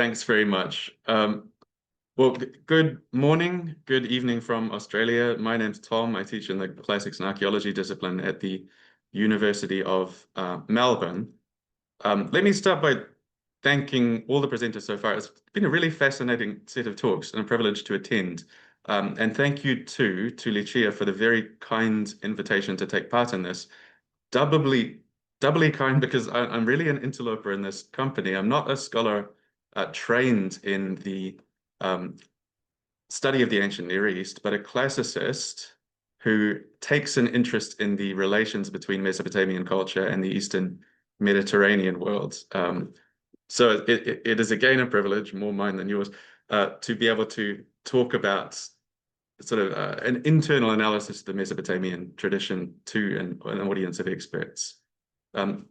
Thanks very much. Well, good morning, good evening from Australia. My name's Tom. I teach in the Classics and Archaeology discipline at the University of Melbourne. Let me start by thanking all the presenters so far. It's been a really fascinating set of talks and a privilege to attend. And thank you too to Licia for the very kind invitation to take part in this. Doubly kind because I'm really an interloper in this company. I'm not a scholar trained in the study of the ancient Near East, but a classicist who takes an interest in the relations between Mesopotamian culture and the Eastern Mediterranean worlds. So it is again a privilege, more mine than yours, to be able to talk about sort of an internal analysis of the Mesopotamian tradition to an audience of experts. I'm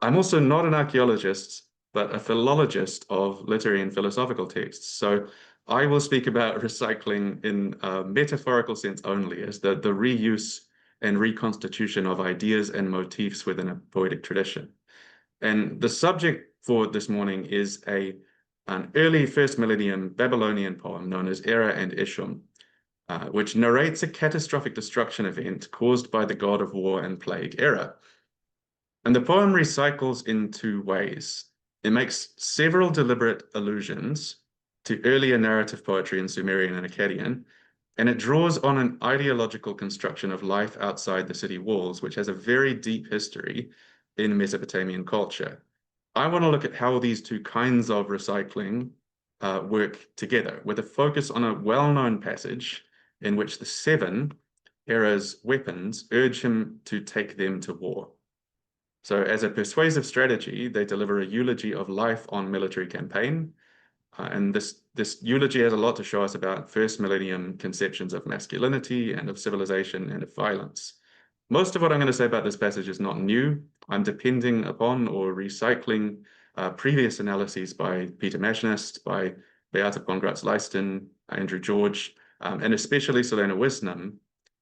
also not an archaeologist, but a philologist of literary and philosophical texts. So I will speak about recycling in a metaphorical sense only, as the reuse and reconstitution of ideas and motifs within a poetic tradition. And the subject for this morning is an early first millennium Babylonian poem known as Era and Eshum, which narrates a catastrophic destruction event caused by the god of war and plague, Era. And the poem recycles in two ways. It makes several deliberate allusions to earlier narrative poetry in Sumerian and Akkadian, and it draws on an ideological construction of life outside the city walls, which has a very deep history in Mesopotamian culture. I want to look at how these two kinds of recycling work together, with a focus on a well-known passage in which the seven, Era's weapons, urge him to take them to war. So as a persuasive strategy, they deliver a eulogy of life on military campaign. And this eulogy has a lot to show us about first millennium conceptions of masculinity and of civilization and of violence. Most of what I'm going to say about this passage is not new. I'm depending upon or recycling previous analyses by Peter Machnist, by Beata von Gratz-Leisten, Andrew George, and especially Selena Wisnam.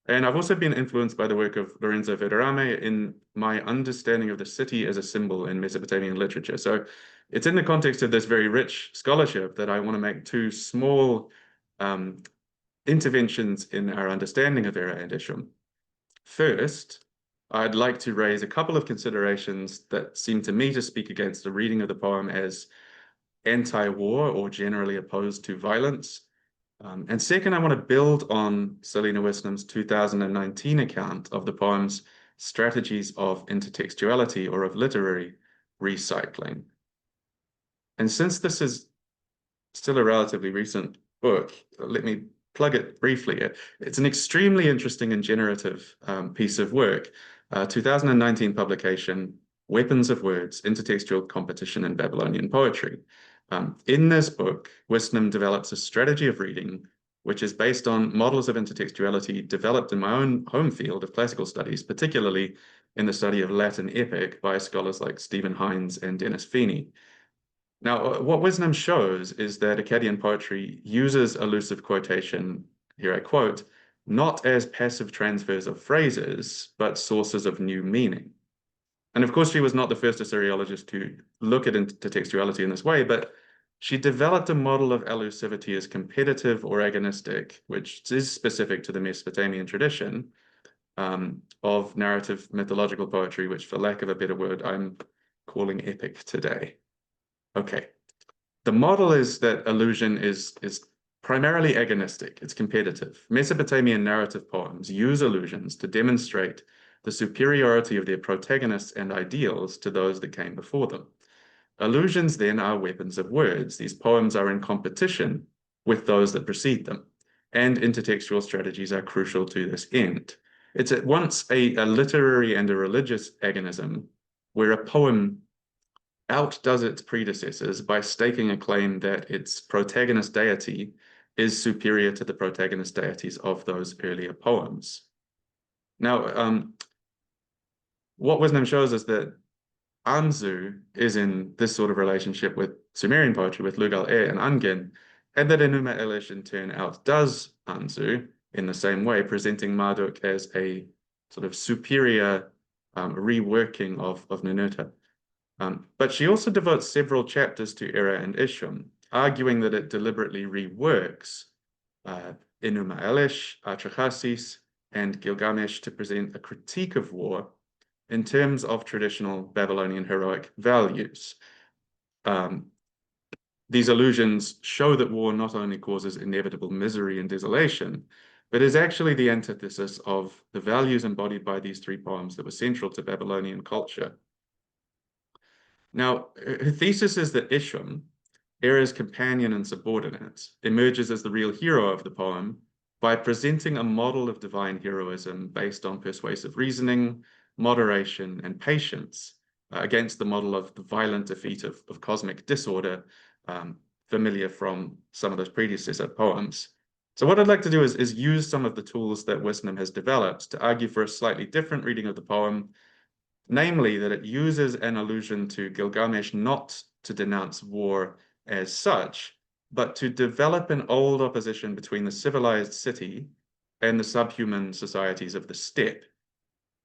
And I've also been influenced by the work of Lorenzo Verderame in my understanding of the city as a symbol in Mesopotamian literature. So it's in the context of this very rich scholarship that I want to make two small interventions in our understanding of Era and Eshum. First, I'd like to raise a couple of considerations that seem to me to speak against the reading of the poem as anti-war or generally opposed to violence. And second, I want to build on Selena Wisnam's 2019 account of the poem's strategies of intertextuality or of literary recycling. And since this is still a relatively recent book, let me plug it briefly. It's an extremely interesting and generative piece of work. 2019 publication, Weapons of Words, Intertextual Competition in Babylonian Poetry. In this book, Wisnam develops a strategy of reading, which is based on models of intertextuality developed in my own home field of classical studies, particularly in the study of Latin epic by scholars like Stephen Hines and Dennis Feeney. Now, what Wisnam shows is that Akkadian poetry uses elusive quotation, here I quote, not as passive transfers of phrases, but sources of new meaning. And of course, she was not the first Assyriologist to look at intertextuality in this way, but she developed a model of elusivity as competitive or agonistic, which is specific to the Mesopotamian tradition of narrative mythological poetry, which, for lack of a better word, I'm calling epic today. Okay. The model is that allusion is primarily agonistic, it's competitive. Mesopotamian narrative poems use allusions to demonstrate the superiority of their protagonists and ideals to those that came before them. Allusions then are weapons of words. These poems are in competition with those that precede them, and intertextual strategies are crucial to this end. It's at once a literary and a religious agonism, where a poem outdoes its predecessors by staking a claim that its protagonist deity is superior to the protagonist deities of those earlier poems. Now, what Wisnam shows us that Anzu is in this sort of relationship with Sumerian poetry, with Lugal-e and Angin, and that Enuma Elish in turn outdoes Anzu in the same way, presenting Marduk as a sort of superior reworking of Ninurta. But she also devotes several chapters to Era and Ishum, arguing that it deliberately reworks Enuma Elish, Atrahasis, and Gilgamesh to present a critique of war in terms of traditional Babylonian heroic values. These allusions show that war not only causes inevitable misery and desolation, but is actually the antithesis of the values embodied by these three poems that were central to Babylonian culture. Now, her thesis is that Ishum, Era's companion and subordinate, emerges as the real hero of the poem by presenting a model of divine heroism based on persuasive reasoning, moderation, and patience against the model of the violent defeat of cosmic disorder, familiar from some of those predecessor poems. So what I'd like to do is use some of the tools that Wisdom has developed to argue for a slightly different reading of the poem, namely that it uses an allusion to Gilgamesh not to denounce war as such, but to develop an old opposition between the civilized city and the subhuman societies of the steppe.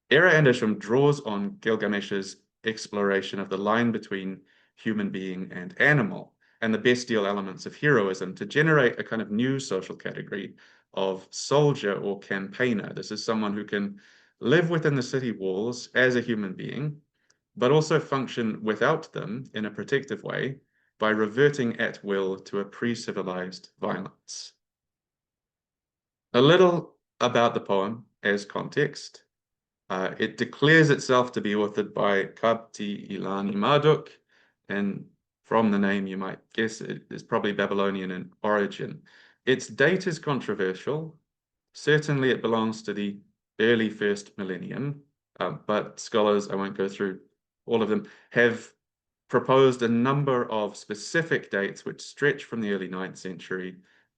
Era and Ishum draws on Gilgamesh's exploration of the line between human being and animal, and the bestial elements of heroism to generate a kind of new social category of soldier or campaigner. This is someone who can live within the city walls as a human being, but also function without them in a protective way by reverting at will to a pre-civilized violence. A little about the poem as context. It declares itself to be authored by Kabti Ilani Marduk, and from the name you might guess it is probably Babylonian in origin. Its date is controversial. Certainly it belongs to the early first millennium, but scholars, I won't go through all of them, have proposed a number of specific dates which stretch from the early 9th century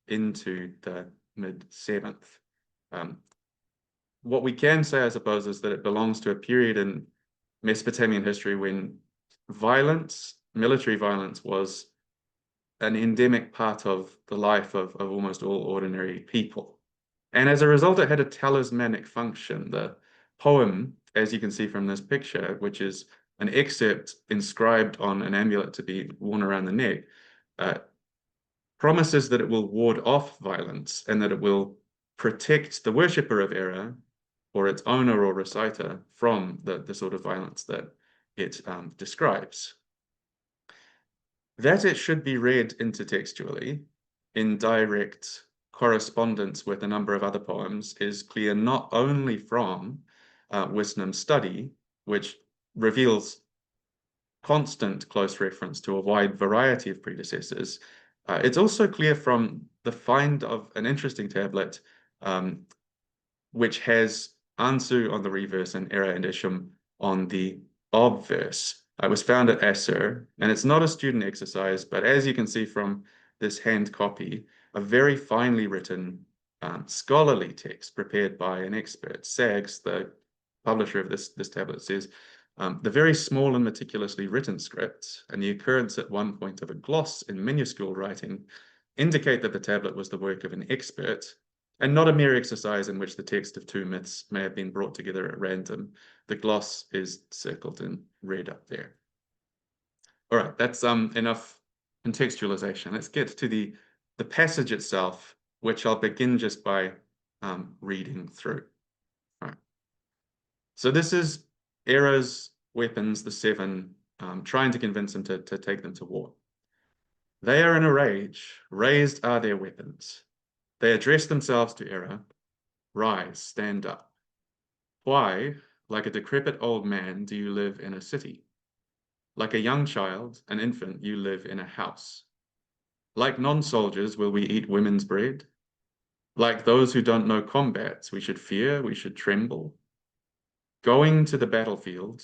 into the mid-7th. What we can say, I suppose, is that it belongs to a period in Mesopotamian history when violence, military violence, was an endemic part of the life of almost all ordinary people. And as a result, it had a talismanic function. The poem, as you can see from this picture, which is an excerpt inscribed on an amulet to be worn around the neck, promises that it will ward off violence and that it will protect the worshipper of Era or its owner or reciter from the sort of violence that it describes. That it should be read intertextually in direct correspondence with a number of other poems is clear not only from Wisdom's study, which reveals constant close reference to a wide variety of predecessors. It's also clear from the find of an interesting tablet which has Ansu on the reverse and Era and Ishum on the obverse. It was found at Assur, and it's not a student exercise, but as you can see from this hand copy, a very finely written scholarly text prepared by an expert. Sags, the publisher of this tablet, says, the very small and meticulously written script and the occurrence at one point of a gloss in minuscule writing indicate that the tablet was the work of an expert and not a mere exercise in which the text of two myths may have been brought together at random. The gloss is circled in red up there. All right, that's enough contextualization. Let's get to the passage itself, which I'll begin just by reading through. All right. So this is Era's weapons, the seven, trying to convince him to take them to war. They are in a rage, raised are their weapons. They address themselves to Era. Rise, stand up. Why, like a decrepit old man, do you live in a city? Like a young child, an infant, you live in a house. Like non-soldiers, will we eat women's bread? Like those who don't know combats, we should fear, we should tremble. Going to the battlefield,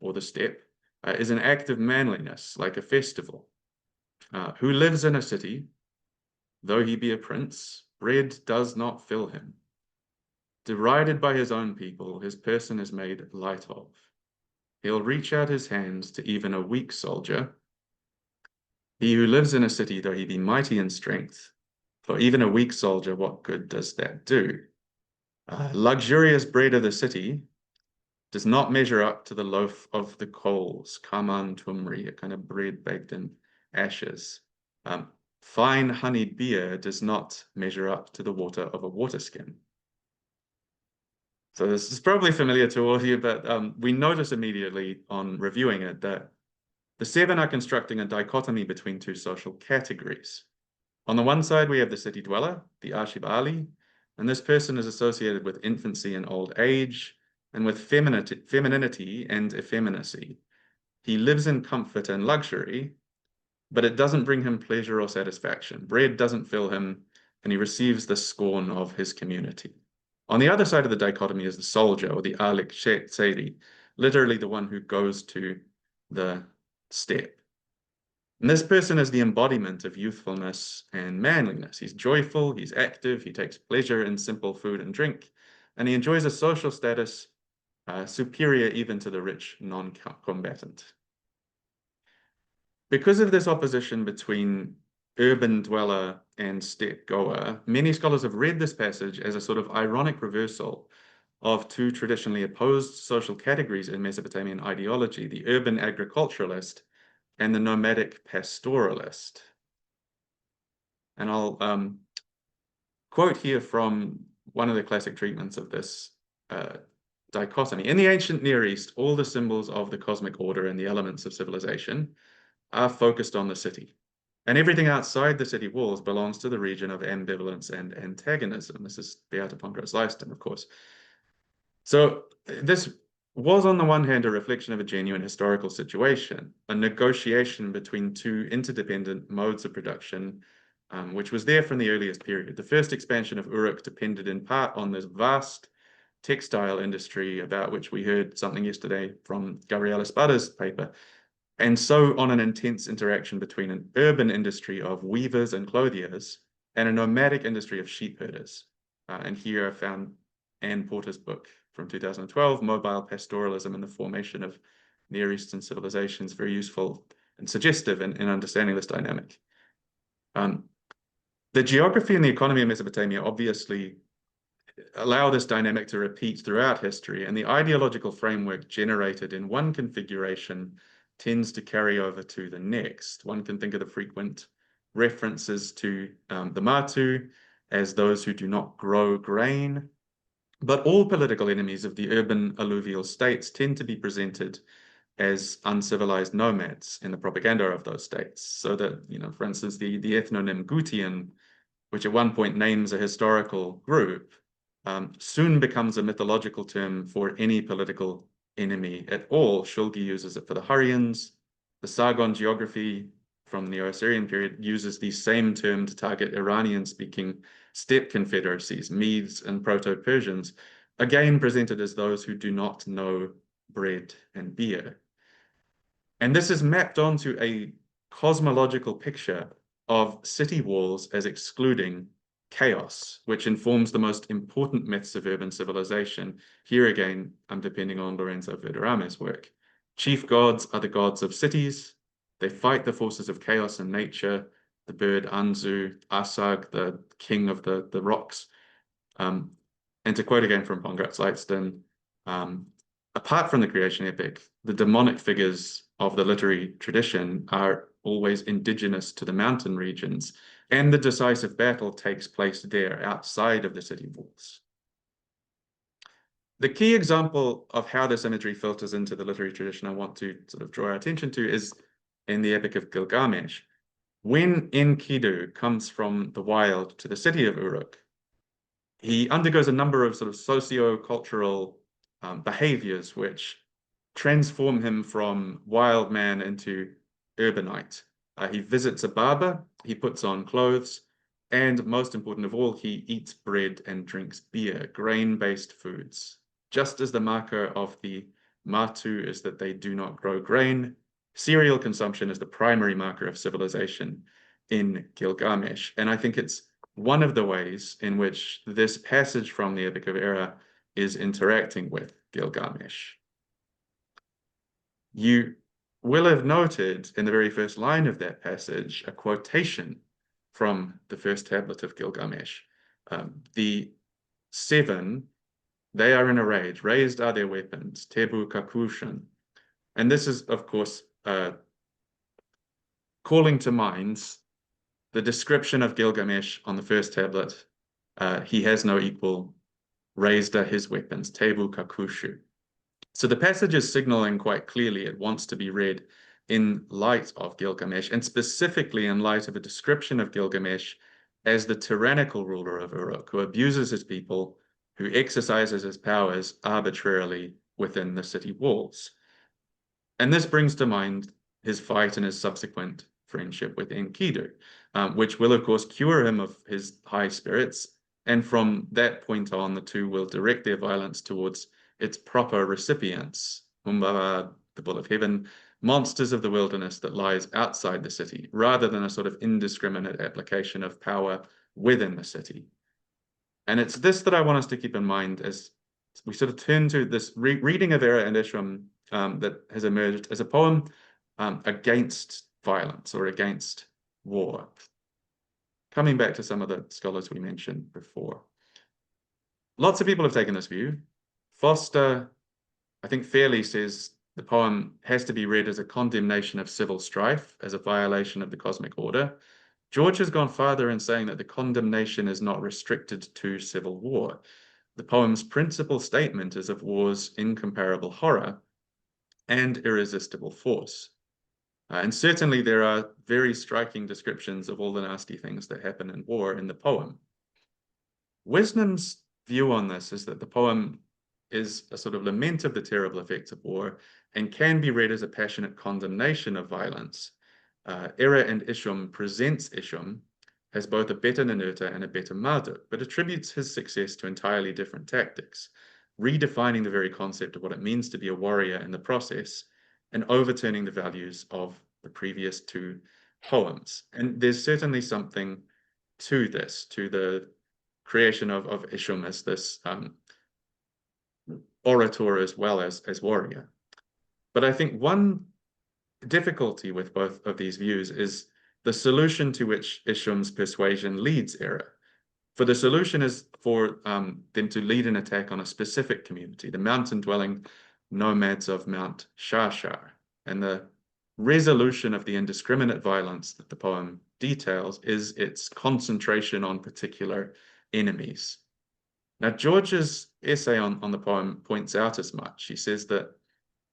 or the steppe, is an act of manliness, like a festival. Who lives in a city, though he be a prince, bread does not fill him. Derided by his own people, his person is made light of. He'll reach out his hands to even a weak soldier. He who lives in a city, though he be mighty in strength, for even a weak soldier, what good does that do? Luxurious bread of the city, does not measure up to the loaf of the coals, kaman tumri, a kind of bread baked in ashes. Fine honeyed beer does not measure up to the water of a water skin. So this is probably familiar to all of you, but we notice immediately on reviewing it that the seven are constructing a dichotomy between two social categories. On the one side, we have the city dweller, the Ashibali, and this person is associated with infancy and old age, and with femininity and effeminacy. He lives in comfort and luxury, but it doesn't bring him pleasure or satisfaction. Bread doesn't fill him, and he receives the scorn of his community. On the other side of the dichotomy is the soldier, or the Alik Seri, literally the one who goes to the steppe. And this person is the embodiment of youthfulness and manliness. He's joyful, he's active, he takes pleasure in simple food and drink, and he enjoys a social status superior even to the rich non-combatant. Because of this opposition between urban dweller and steppe goer, many scholars have read this passage as a sort of ironic reversal of two traditionally opposed social categories in Mesopotamian ideology, the urban agriculturalist and the nomadic pastoralist. And I'll quote here from one of the classic treatments of this dichotomy. In the ancient Near East, all the symbols of the cosmic order and the elements of civilization are focused on the city. And everything outside the city walls belongs to the region of ambivalence and antagonism. This is Beata Pongratz Leisten, of course. So this was on the one hand a reflection of a genuine historical situation, a negotiation between two interdependent modes of production, which was there from the earliest period. The first expansion of Uruk depended in part on this vast textile industry about which we heard something yesterday from Gabriela Spada's paper, and so on an intense interaction between an urban industry of weavers and clothiers and a nomadic industry of sheep herders. And here I found Anne Porter's book from 2012, Mobile Pastoralism and the Formation of Near Eastern Civilizations, very useful and suggestive in understanding this dynamic. The geography and the economy of Mesopotamia obviously allow this dynamic to repeat throughout history, and the ideological framework generated in one configuration tends to carry over to the next. One can think of the frequent references to the Matu as those who do not grow grain, but all political enemies of the urban alluvial states tend to be presented as uncivilized nomads in the propaganda of those states. So that, for instance, the ethnonym Gutian, which at one point names a historical group, soon becomes a mythological term for any political enemy at all. Shulgi uses it for the Hurrians. The Sargon geography from the Neo-Assyrian period uses the same term to target Iranian-speaking steppe confederacies, Medes and Proto-Persians, again presented as those who do not know bread and beer. And this is mapped onto a cosmological picture of city walls as excluding chaos, which informs the most important myths of urban civilization. Here again, I'm depending on Lorenzo Verdurame's work. Chief gods are the gods of cities. They fight the forces of chaos and nature, the bird Anzu, Asag, the king of the rocks. And to quote again from Pongratz Leisten, apart from the creation epic, the demonic figures of the literary tradition are always indigenous to the mountain regions, and the decisive battle takes place there outside of the city walls. The key example of how this imagery filters into the literary tradition I want to sort of draw our attention to is in the Epic of Gilgamesh. When Enkidu comes from the wild to the city of Uruk, he undergoes a number of sort of socio-cultural behaviors which transform him from wild man into urbanite. He visits a barber, he puts on clothes, and most important of all, he eats bread and drinks beer, grain-based foods. Just as the marker of the Matu is that they do not grow grain, cereal consumption is the primary marker of civilization in Gilgamesh. And I think it's one of the ways in which this passage from the Epic of Era is interacting with Gilgamesh. You will have noted in the very first line of that passage a quotation from the first tablet of Gilgamesh. The seven They are in a rage. Raised are their weapons. Tebu kakushan. And this is, of course, calling to mind the description of Gilgamesh on the first tablet. He has no equal. Raised are his weapons. Tebu kakushu. So the passage is signaling quite clearly it wants to be read in light of Gilgamesh, and specifically in light of a description of Gilgamesh as the tyrannical ruler of Uruk, who abuses his people, who exercises his powers arbitrarily within the city walls. And this brings to mind his fight and his subsequent friendship with Enkidu, which will, of course, cure him of his high spirits. And from that point on, the two will direct their violence towards its proper recipients, Umbaba, the bull of heaven, monsters of the wilderness that lies outside the city, rather than a sort of indiscriminate application of power within the city. And it's this that I want us to keep in mind as we sort of turn to this reading of Era and Ishram that has emerged as a poem against violence or against war. Coming back to some of the scholars we mentioned before. Lots of people have taken this view. Foster, I think, fairly says the poem has to be read as a condemnation of civil strife, as a violation of the cosmic order. George has gone farther in saying that the condemnation is not restricted to civil war. The poem's principal statement is of war's incomparable horror and irresistible force. And certainly there are very striking descriptions of all the nasty things that happen in war in the poem. Wisdom's view on this is that the poem is a sort of lament of the terrible effects of war and can be read as a passionate condemnation of violence. Era and Isham presents Isham as both a better Ninurta and a better Marduk, but attributes his success to entirely different tactics, redefining the very concept of what it means to be a warrior in the process, and overturning the values of the previous two poems. And there's certainly something to this, to the creation of Isham as this orator as well as warrior. But I think one difficulty with both of these views is the solution to which Isham's persuasion leads Era. For the solution is for them to lead an attack on a specific community, the mountain-dwelling nomads of Mount Shashar. And the resolution of the indiscriminate violence that the poem details is its concentration on particular enemies. Now, George's essay on the poem points out as much. He says that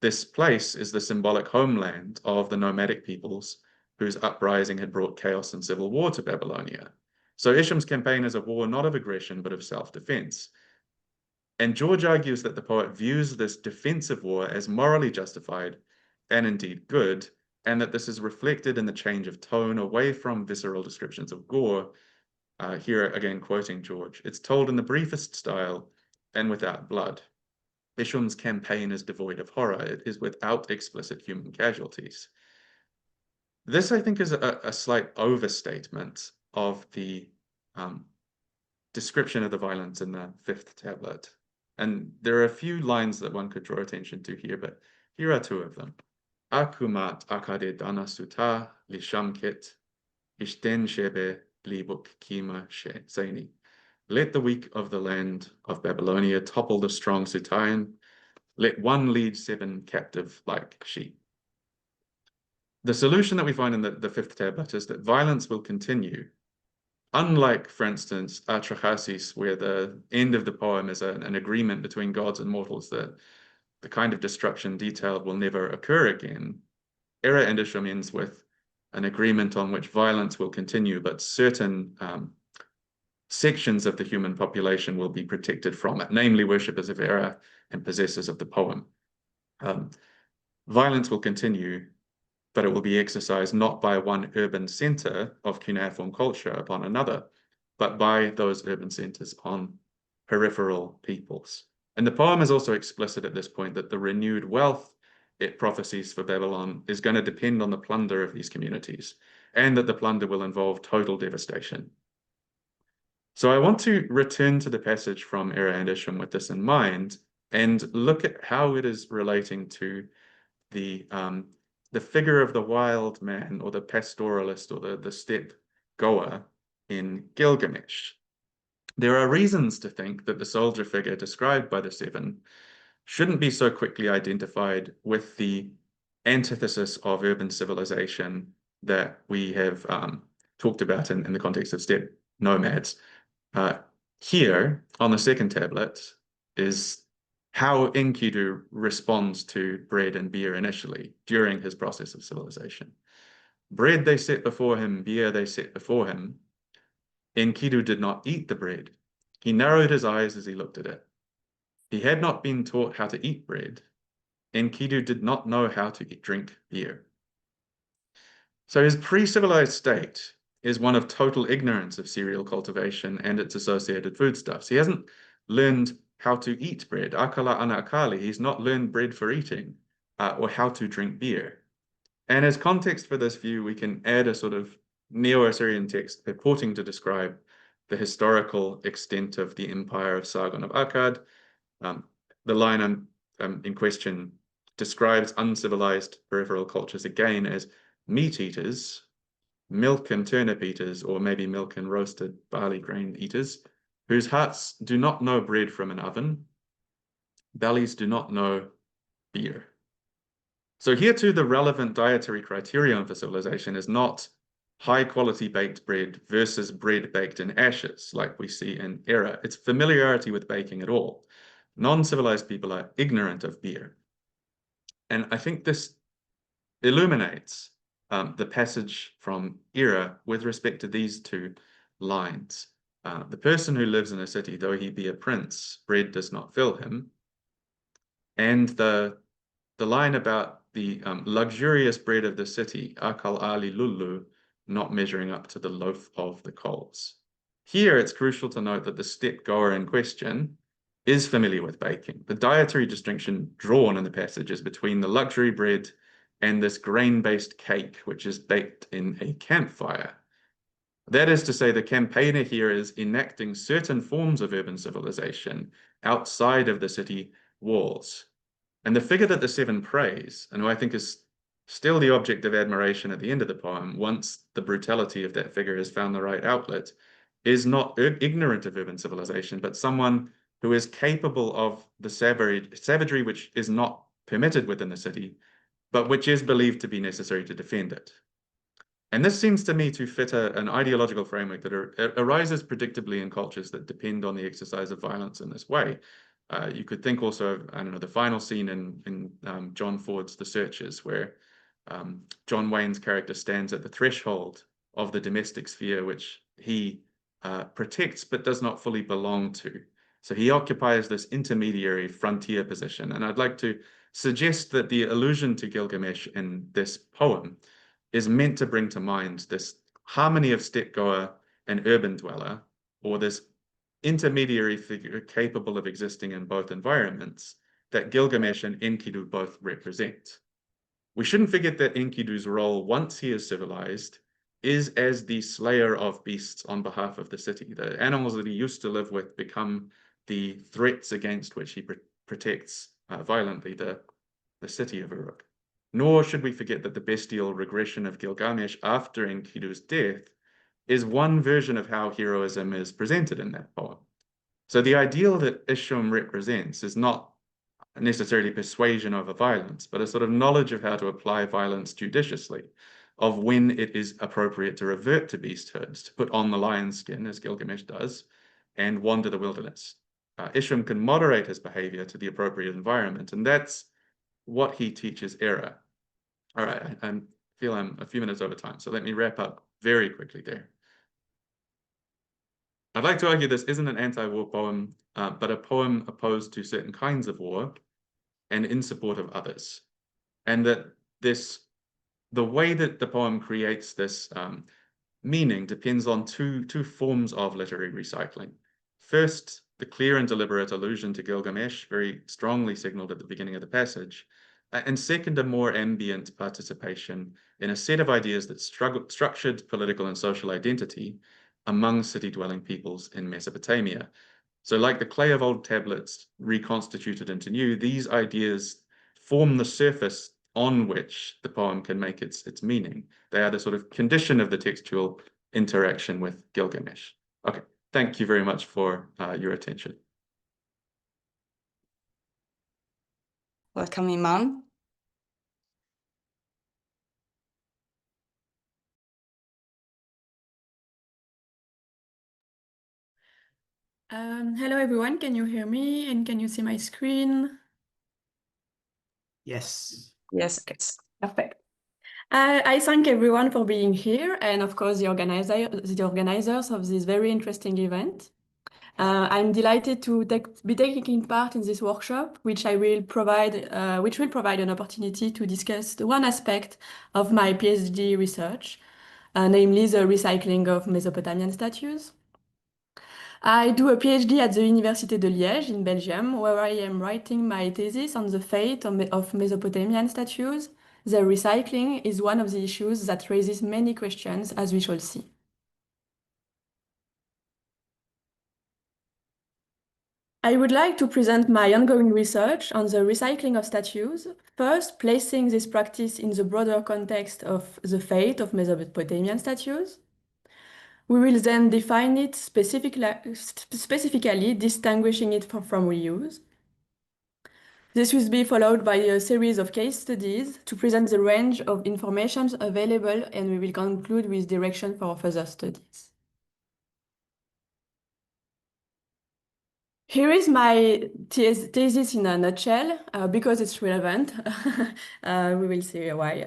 this place is the symbolic homeland of the nomadic peoples whose uprising had brought chaos and civil war to Babylonia. So Isham's campaign is a war not of aggression, but of self-defense. And George argues that the poet views this defensive war as morally justified and indeed good, and that this is reflected in the change of tone away from visceral descriptions of gore. Here again, quoting George, it's told in the briefest style and without blood. Isham's campaign is devoid of horror. It is without explicit human casualties. This, I think, is a slight overstatement of the description of the violence in the fifth tablet. And there are a few lines that one could draw attention to here, but here are two of them. Akumat akade dana suta lishamket ishten shebe libuk kima seni. Let the weak of the land of Babylonia topple the strong Sutayan. Let one lead 7 captive like sheep. The solution that we find in the fifth tablet is that violence will continue. Unlike, for instance, Atrahasis, where the end of the poem is an agreement between gods and mortals that the kind of destruction detailed will never occur again, Era and Isham ends with an agreement on which violence will continue, but certain sections of the human population will be protected from it, namely worshippers of Era and possessors of the poem. Violence will continue, but it will be exercised not by one urban center of cuneiform culture upon another, but by those urban centers on peripheral peoples. And the poem is also explicit at this point that the renewed wealth it prophesies for Babylon is going to depend on the plunder of these communities, and that the plunder will involve total devastation. So I want to return to the passage from Era and Isham with this in mind, and look at how it is relating to the figure of the wild man, or the pastoralist, or the steppe goer in Gilgamesh. There are reasons to think that the soldier figure described by the seven shouldn't be so quickly identified with the antithesis of urban civilization that we have talked about in the context of steppe nomads. Here on the second tablet is how Enkidu responds to bread and beer initially during his process of civilization. Bread they set before him, beer they set before him. Enkidu did not eat the bread. He narrowed his eyes as he looked at it. He had not been taught how to eat bread. Enkidu did not know how to drink beer. So his pre-civilized state is one of total ignorance of cereal cultivation and its associated foodstuffs. He hasn't learned how to eat bread. Akala ana akali, he's not learned bread for eating or how to drink beer. And as context for this view, we can add a sort of Neo-Assyrian text purporting to describe the historical extent of the empire of Sargon of Akkad. The line in question describes uncivilized peripheral cultures again as meat eaters, milk and turnip eaters, or maybe milk and roasted barley grain eaters, whose hearts do not know bread from an oven, bellies do not know beer. So here too, the relevant dietary criterion for civilization is not high quality baked bread versus bread baked in ashes, like we see in Era. It's familiarity with baking at all. Non-civilized people are ignorant of beer. And I think this illuminates the passage from Era with respect to these two lines. The person who lives in a city, though he be a prince, bread does not fill him. And the line about the luxurious bread of the city, akal ali lulu, not measuring up to the loaf of the coals. Here, it's crucial to note that the steppe goer in question is familiar with baking. The dietary distinction drawn in the passage is between the luxury bread and this grain-based cake, which is baked in a campfire. That is to say, the campaigner here is enacting certain forms of urban civilization outside of the city walls. And the figure that the seven praise, and who I think is still the object of admiration at the end of the poem, once the brutality of that figure has found the right outlet, is not ignorant of urban civilization, but someone who is capable of the savagery which is not permitted within the city, but which is believed to be necessary to defend it. And this seems to me to fit an ideological framework that arises predictably in cultures that depend on the exercise of violence in this way. You could think also of, I don't know, the final scene in John Ford's The Searchers, where John Wayne's character stands at the threshold of the domestic sphere, which he protects but does not fully belong to. So he occupies this intermediary frontier position. And I'd like to suggest that the allusion to Gilgamesh in this poem is meant to bring to mind this harmony of steppe goer and urban dweller, or this intermediary figure capable of existing in both environments that Gilgamesh and Enkidu both represent. We shouldn't forget that Enkidu's role, once he is civilized, is as the slayer of beasts on behalf of the city. The animals that he used to live with become the threats against which he protects violently the city of Uruk. Nor should we forget that the bestial regression of Gilgamesh after Enkidu's death is one version of how heroism is presented in that poem. So the ideal that Ishum represents is not necessarily persuasion over violence, but a sort of knowledge of how to apply violence judiciously, of when it is appropriate to revert to beasthoods, to put on the lion's skin, as Gilgamesh does, and wander the wilderness. Ishum can moderate his behavior to the appropriate environment, and that's what he teaches Era. All right, I feel I'm a few minutes over time, so let me wrap up very quickly there. I'd like to argue this isn't an anti-war poem, but a poem opposed to certain kinds of war and in support of others. And that the way that the poem creates this meaning depends on two forms of literary recycling. First, the clear and deliberate allusion to Gilgamesh, very strongly signaled at the beginning of the passage. And second, a more ambient participation in a set of ideas that structured political and social identity among city-dwelling peoples in Mesopotamia. So like the clay of old tablets reconstituted into new, these ideas form the surface on which the poem can make its meaning. They are the sort of condition of the textual interaction with Gilgamesh. Okay, Thank you very much for your attention. Welcome, Imane. Hello everyone, can you hear me and can you see my screen? Yes. Yes. Perfect. I thank everyone for being here and of course the organizers of this very interesting event. I'm delighted to be taking part in this workshop, which will provide an opportunity to discuss the one aspect of my PhD research, namely the recycling of Mesopotamian statues. I do a PhD at the Université de Liège in Belgium, where I am writing my thesis on the fate of Mesopotamian statues. Their recycling is one of the issues that raises many questions, as we shall see. I would like to present my ongoing research on the recycling of statues, first placing this practice in the broader context of the fate of Mesopotamian statues. We will then define it specifically distinguishing it from reuse. This will be followed by a series of case studies to present the range of information available, and we will conclude with direction for further studies. Here is my thesis in a nutshell, because it's relevant. We will see why.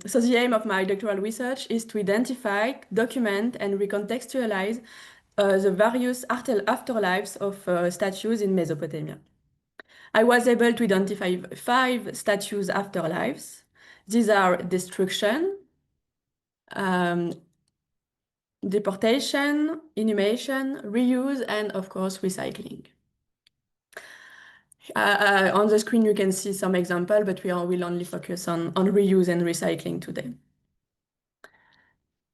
So the aim of my doctoral research is to identify, document, and recontextualize the various afterlives of statues in Mesopotamia. I was able to identify 5 statues afterlives. These are destruction, deportation, inhumation, reuse, and of course, recycling. On the screen, you can see some example, but we will only focus on reuse and recycling today.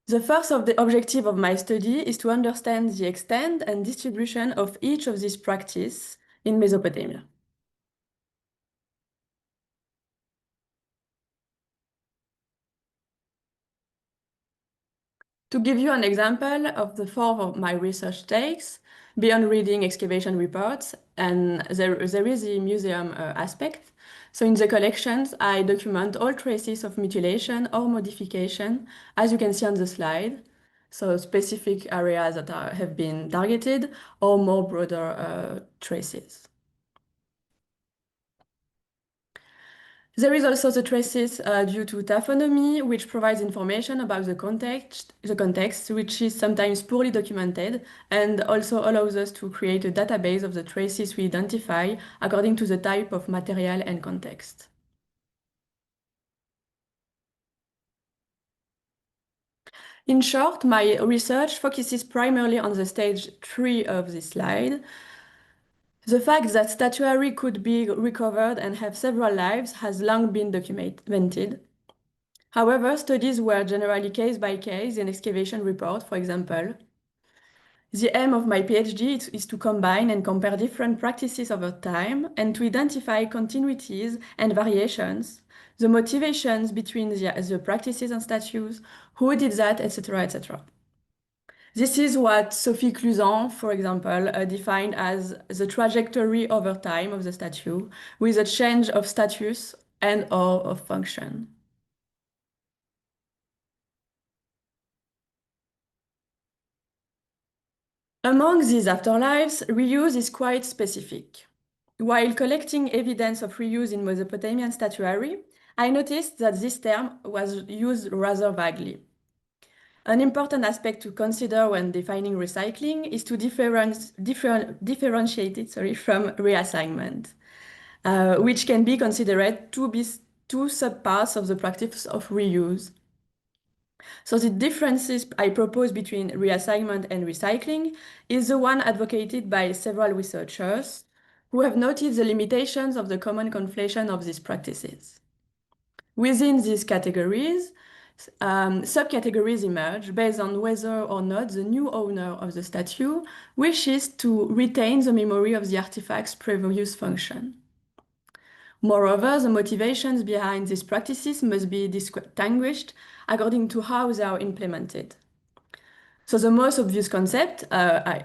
The first of the objective of my study is to understand the extent and distribution of each of these practices in Mesopotamia. To give you an example of the form of my research takes, beyond reading excavation reports, and there is the museum aspect. So in the collections, I document all traces of mutilation or modification, as you can see on the slide. So specific areas that have been targeted or more broader traces. There is also the traces due to taphonomy, which provides information about the context, which is sometimes poorly documented, and also allows us to create a database of the traces we identify according to the type of material and context. In short, my research focuses primarily on the stage 3 of this slide. The fact that statuary could be recovered and have several lives has long been documented. However, studies were generally case by case in excavation report, for example. The aim of my PhD is to combine and compare different practices over time and to identify continuities and variations, the motivations between the practices and statues, who did that, etc., etc. This is what Sophie Cluzan, for example, defined as the trajectory over time of the statue with a change of status and/or of function. Among these afterlives, reuse is quite specific. While collecting evidence of reuse in Mesopotamian statuary, I noticed that this term was used rather vaguely. An important aspect to consider when defining recycling is to differentiate it from reassignment, which can be considered to be 2 subparts of the practice of reuse. So the differences I propose between reassignment and recycling is the one advocated by several researchers who have noted the limitations of the common conflation of these practices. Within these categories, subcategories emerge based on whether or not the new owner of the statue wishes to retain the memory of the artifact's previous function. Moreover, the motivations behind these practices must be distinguished according to how they are implemented. So the most obvious concept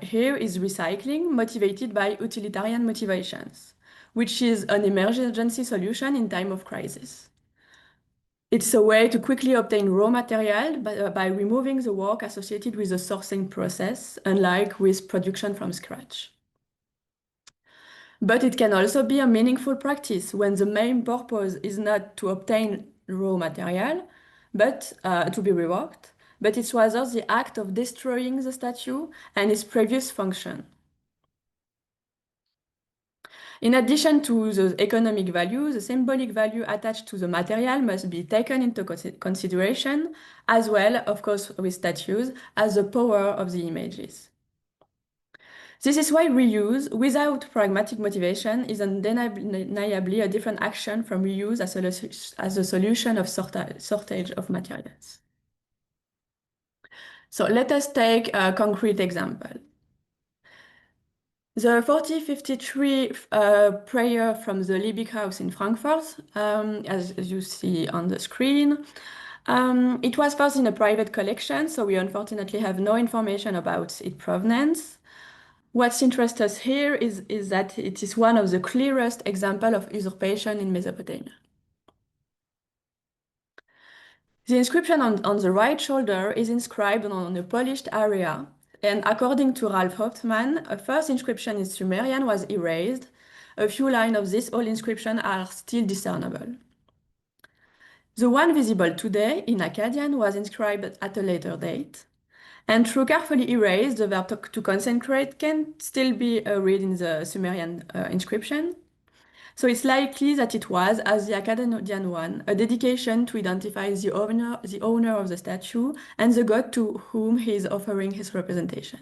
here is recycling motivated by utilitarian motivations, which is an emergency solution in time of crisis. It's a way to quickly obtain raw material by removing the work associated with the sourcing process, unlike with production from scratch. But it can also be a meaningful practice when the main purpose is not to obtain raw material, but to be reworked, but it's rather the act of destroying the statue and its previous function. In addition to the economic value, the symbolic value attached to the material must be taken into consideration, as well, of course, with statues, as the power of the images. This is why reuse without pragmatic motivation is undeniably a different action from reuse as a solution of shortage of materials. So let us take a concrete example. The 4053 prayer from the Liebig House in Frankfurt, as you see on the screen, it was first in a private collection, so we unfortunately have no information about its provenance. What interests us here is that it is one of the clearest examples of usurpation in Mesopotamia. The inscription on the right shoulder is inscribed on a polished area, and according to Ralph Hoffman, a first inscription in Sumerian was erased. A few lines of this old inscription are still discernible. The one visible today in Akkadian was inscribed at a later date, and through carefully erased, the verb to consecrate can still be read in the Sumerian inscription. So it's likely that it was, as the Akkadian one, a dedication to identify the owner of the statue and the god to whom he is offering his representation.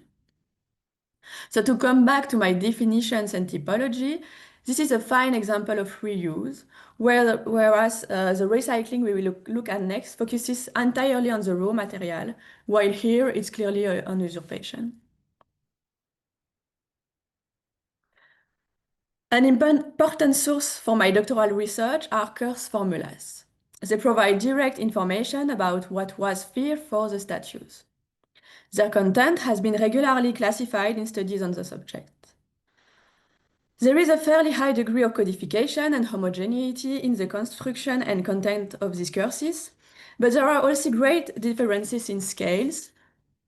So to come back to my definitions and typology, this is a fine example of reuse, whereas the recycling we will look at next focuses entirely on the raw material, while here it's clearly an usurpation. An important source for my doctoral research are curse formulas. They provide direct information about what was feared for the statues. Their content has been regularly classified in studies on the subject. There is a fairly high degree of codification and homogeneity in the construction and content of these curses, but there are also great differences in scales,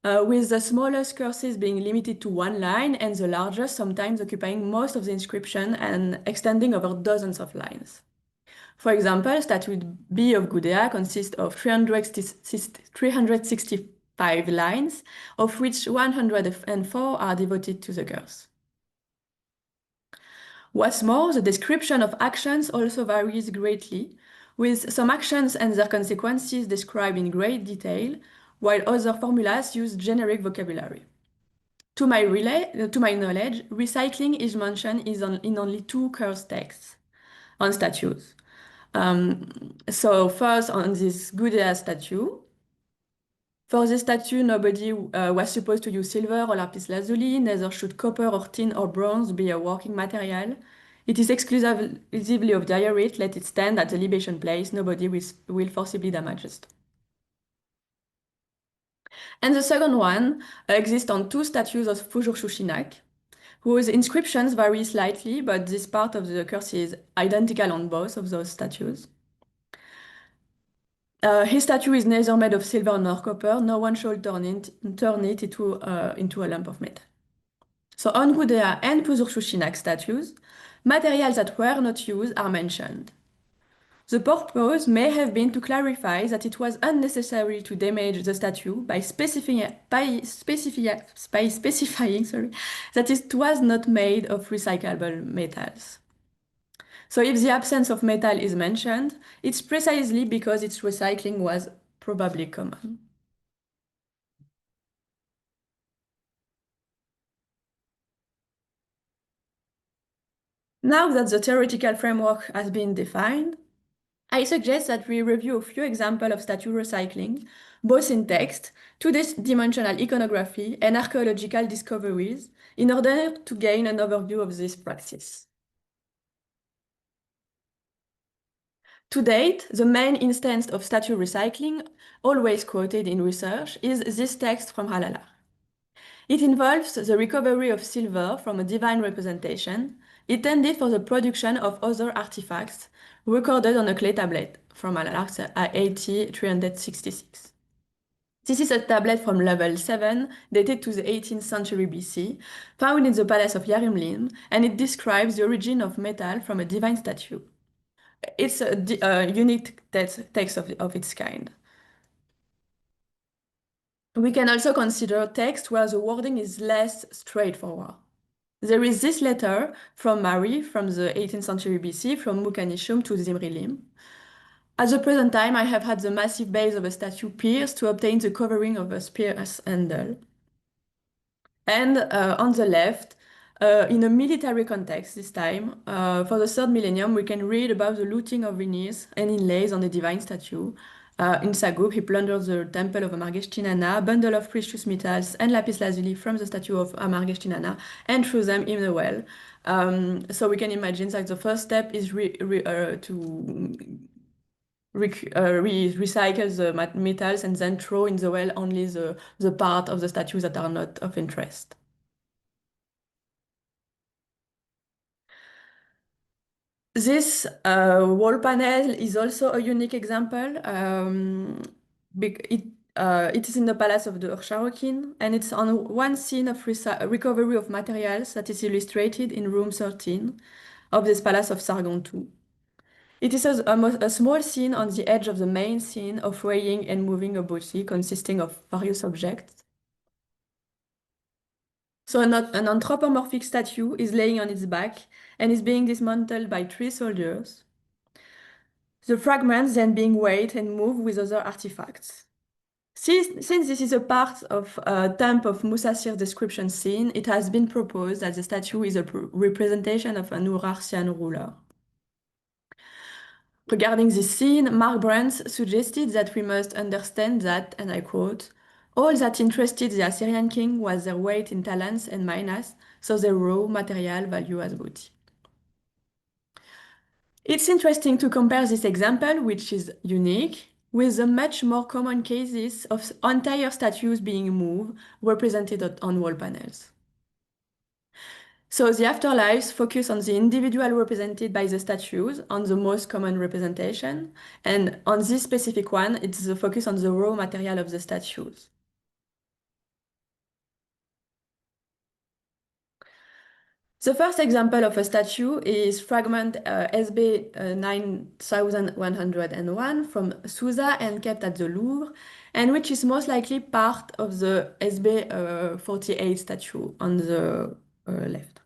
with the smallest curses being limited to one line and the largest sometimes occupying most of the inscription and extending over dozens of lines. For example, statue B of Gudea consists of 365 lines, of which 104 are devoted to the curse. What's more, the description of actions also varies greatly, with some actions and their consequences described in great detail, while other formulas use generic vocabulary. To my knowledge, recycling is mentioned in only two curse texts on statues. So first on this Gudea statue. For this statue, nobody was supposed to use silver or lapis lazuli, neither should copper or tin or bronze be a working material. It is exclusively of diorite, let it stand at the libation place, nobody will forcibly damage it. And the second one exists on two statues of Fujurshushinak, whose inscriptions vary slightly, but this part of the curse is identical on both of those statues. His statue is neither made of silver nor copper. No one should turn it into a lump of metal. So on Gudea and Fujurshushinak statues, materials that were not used are mentioned. The purpose may have been to clarify that it was unnecessary to damage the statue by specifying that it was not made of recyclable metals. So if the absence of metal is mentioned, it's precisely because its recycling was probably common. Now that the theoretical framework has been defined, I suggest that we review a few examples of statue recycling, both in text, two-dimensional iconography, and archaeological discoveries, in order to gain an overview of this practice. To date, the main instance of statue recycling, always quoted in research, is this text from Halala. It involves the recovery of silver from a divine representation intended for the production of other artifacts recorded on a clay tablet from Al-Aqsa at AD 366. This is a tablet from level 7, dated to the 18th century BC, found in the palace of Yarimlim, and it describes the origin of metal from a divine statue. It's a unique text of its kind. We can also consider text where the wording is less straightforward. There is this letter from Mary from the 18th century BC from Mukanishum to Zimrilim. At the present time, I have had the massive base of a statue pierced to obtain the covering of a spear's handle. And on the left, in a military context this time, for the 3rd millennium, we can read about the looting of veneers and inlays on the divine statue. In Sagup, he plundered the temple of Amargeshtinana, a bundle of precious metals and lapis lazuli from the statue of Amargeshtinana, and threw them in the well. So we can imagine that the first step is to recycle the metals and then throw in the well only the part of the statues that are not of interest. This wall panel is also a unique example. It is in the palace of the Ursharokin, and it's on one scene of recovery of materials that is illustrated in room 13 of this palace of Sargon II. It is a small scene on the edge of the main scene of weighing and moving a booty consisting of various objects. So an anthropomorphic statue is laying on its back and is being dismantled by 3 soldiers. The fragments then being weighed and moved with other artifacts. Since this is a part of a temp of Musasir's description scene, it has been proposed that the statue is a representation of an Urartian ruler. Regarding this scene, Mark Brands suggested that we must understand that, and I quote, all that interested the Assyrian king was their weight in talents and minas, so their raw material value as booty. It's interesting to compare this example, which is unique, with the much more common cases of entire statues being moved, represented on wall panels. So the afterlives focus on the individual represented by the statues, on the most common representation, and on this specific one, it's the focus on the raw material of the statues. The first example of a statue is fragment SB 9101 from Susa and kept at the Louvre, and which is most likely part of the SB 48 statue on the left.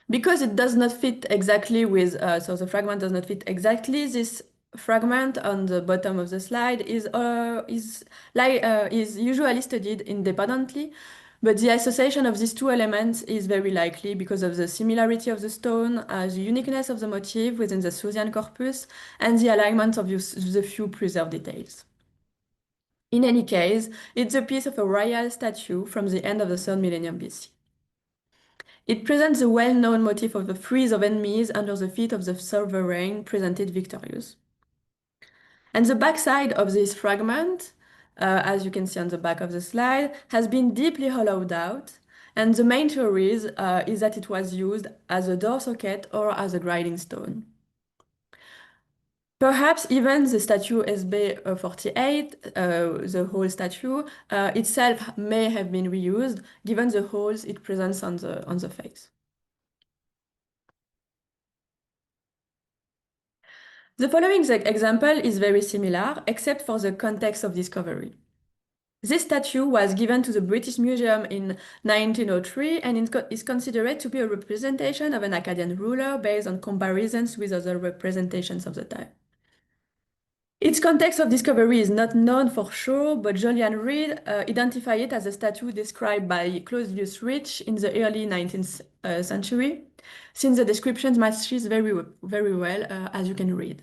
Because it does not fit exactly with, so the fragment does not fit exactly, this fragment on the bottom of the slide is usually studied independently, but the association of these 2 elements is very likely because of the similarity of the stone, the uniqueness of the motif within the Susian corpus, and the alignment of the few preserved details. In any case, it's a piece of a royal statue from the end of the 3rd millennium BC. It presents the well-known motif of the frieze of enemies under the feet of the sovereign presented victorious. And the backside of this fragment, as you can see on the back of the slide, has been deeply hollowed out, and the main theory is that it was used as a door socket or as a grinding stone. Perhaps even the statue SB 48, the whole statue, itself may have been reused, given the holes it presents on the face. The following example is very similar, except for the context of discovery. This statue was given to the British Museum in 1903 and is considered to be a representation of an Akkadian ruler based on comparisons with other representations of the time. Its context of discovery is not known for sure, but Julian Reed identified it as a statue described by Claudius Rich in the early 19th century, since the description matches very well, as you can read.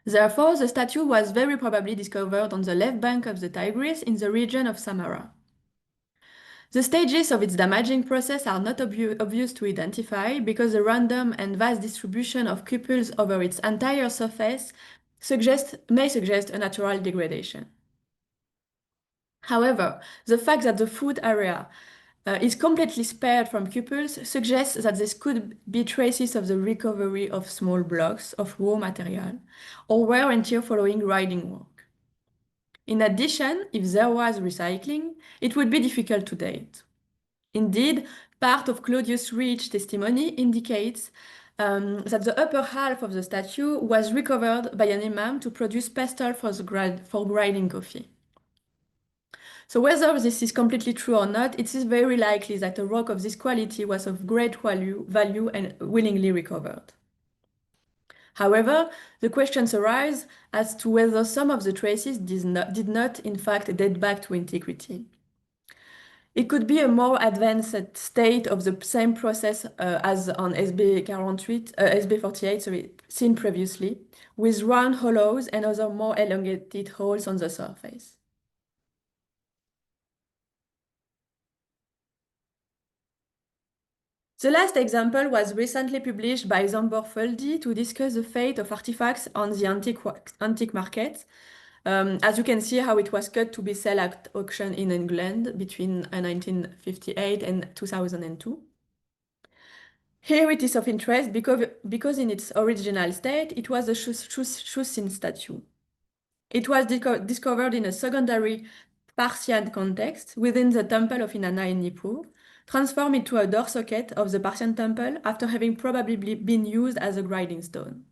Therefore, the statue was very probably discovered on the left bank of the Tigris in the region of Samarra. The stages of its damaging process are not obvious to identify because the random and vast distribution of cupules over its entire surface may suggest a natural degradation. However, the fact that the food area is completely spared from cupels suggests that this could be traces of the recovery of small blocks of raw material or wear and tear following riding work. In addition, if there was recycling, it would be difficult to date. Indeed, part of Claudius Reach's testimony indicates that the upper half of the statue was recovered by an imam to produce pestle for grinding coffee. So whether this is completely true or not, it is very likely that a rock of this quality was of great value and willingly recovered. However, the questions arise as to whether some of the traces did not in fact date back to antiquity. It could be a more advanced state of the same process as on SB48, seen previously, with round hollows and other more elongated holes on the surface. The last example was recently published by Zamborfoldi to discuss the fate of artifacts on the antique market. As you can see how it was cut to be sold at auction in England between 1958 and 2002. Here it is of interest because in its original state it was a Shusin statue. It was discovered in a secondary Parthian context within the temple of Inanna in Nippur, transformed into a door socket of the Parthian temple after having probably been used as a grinding stone.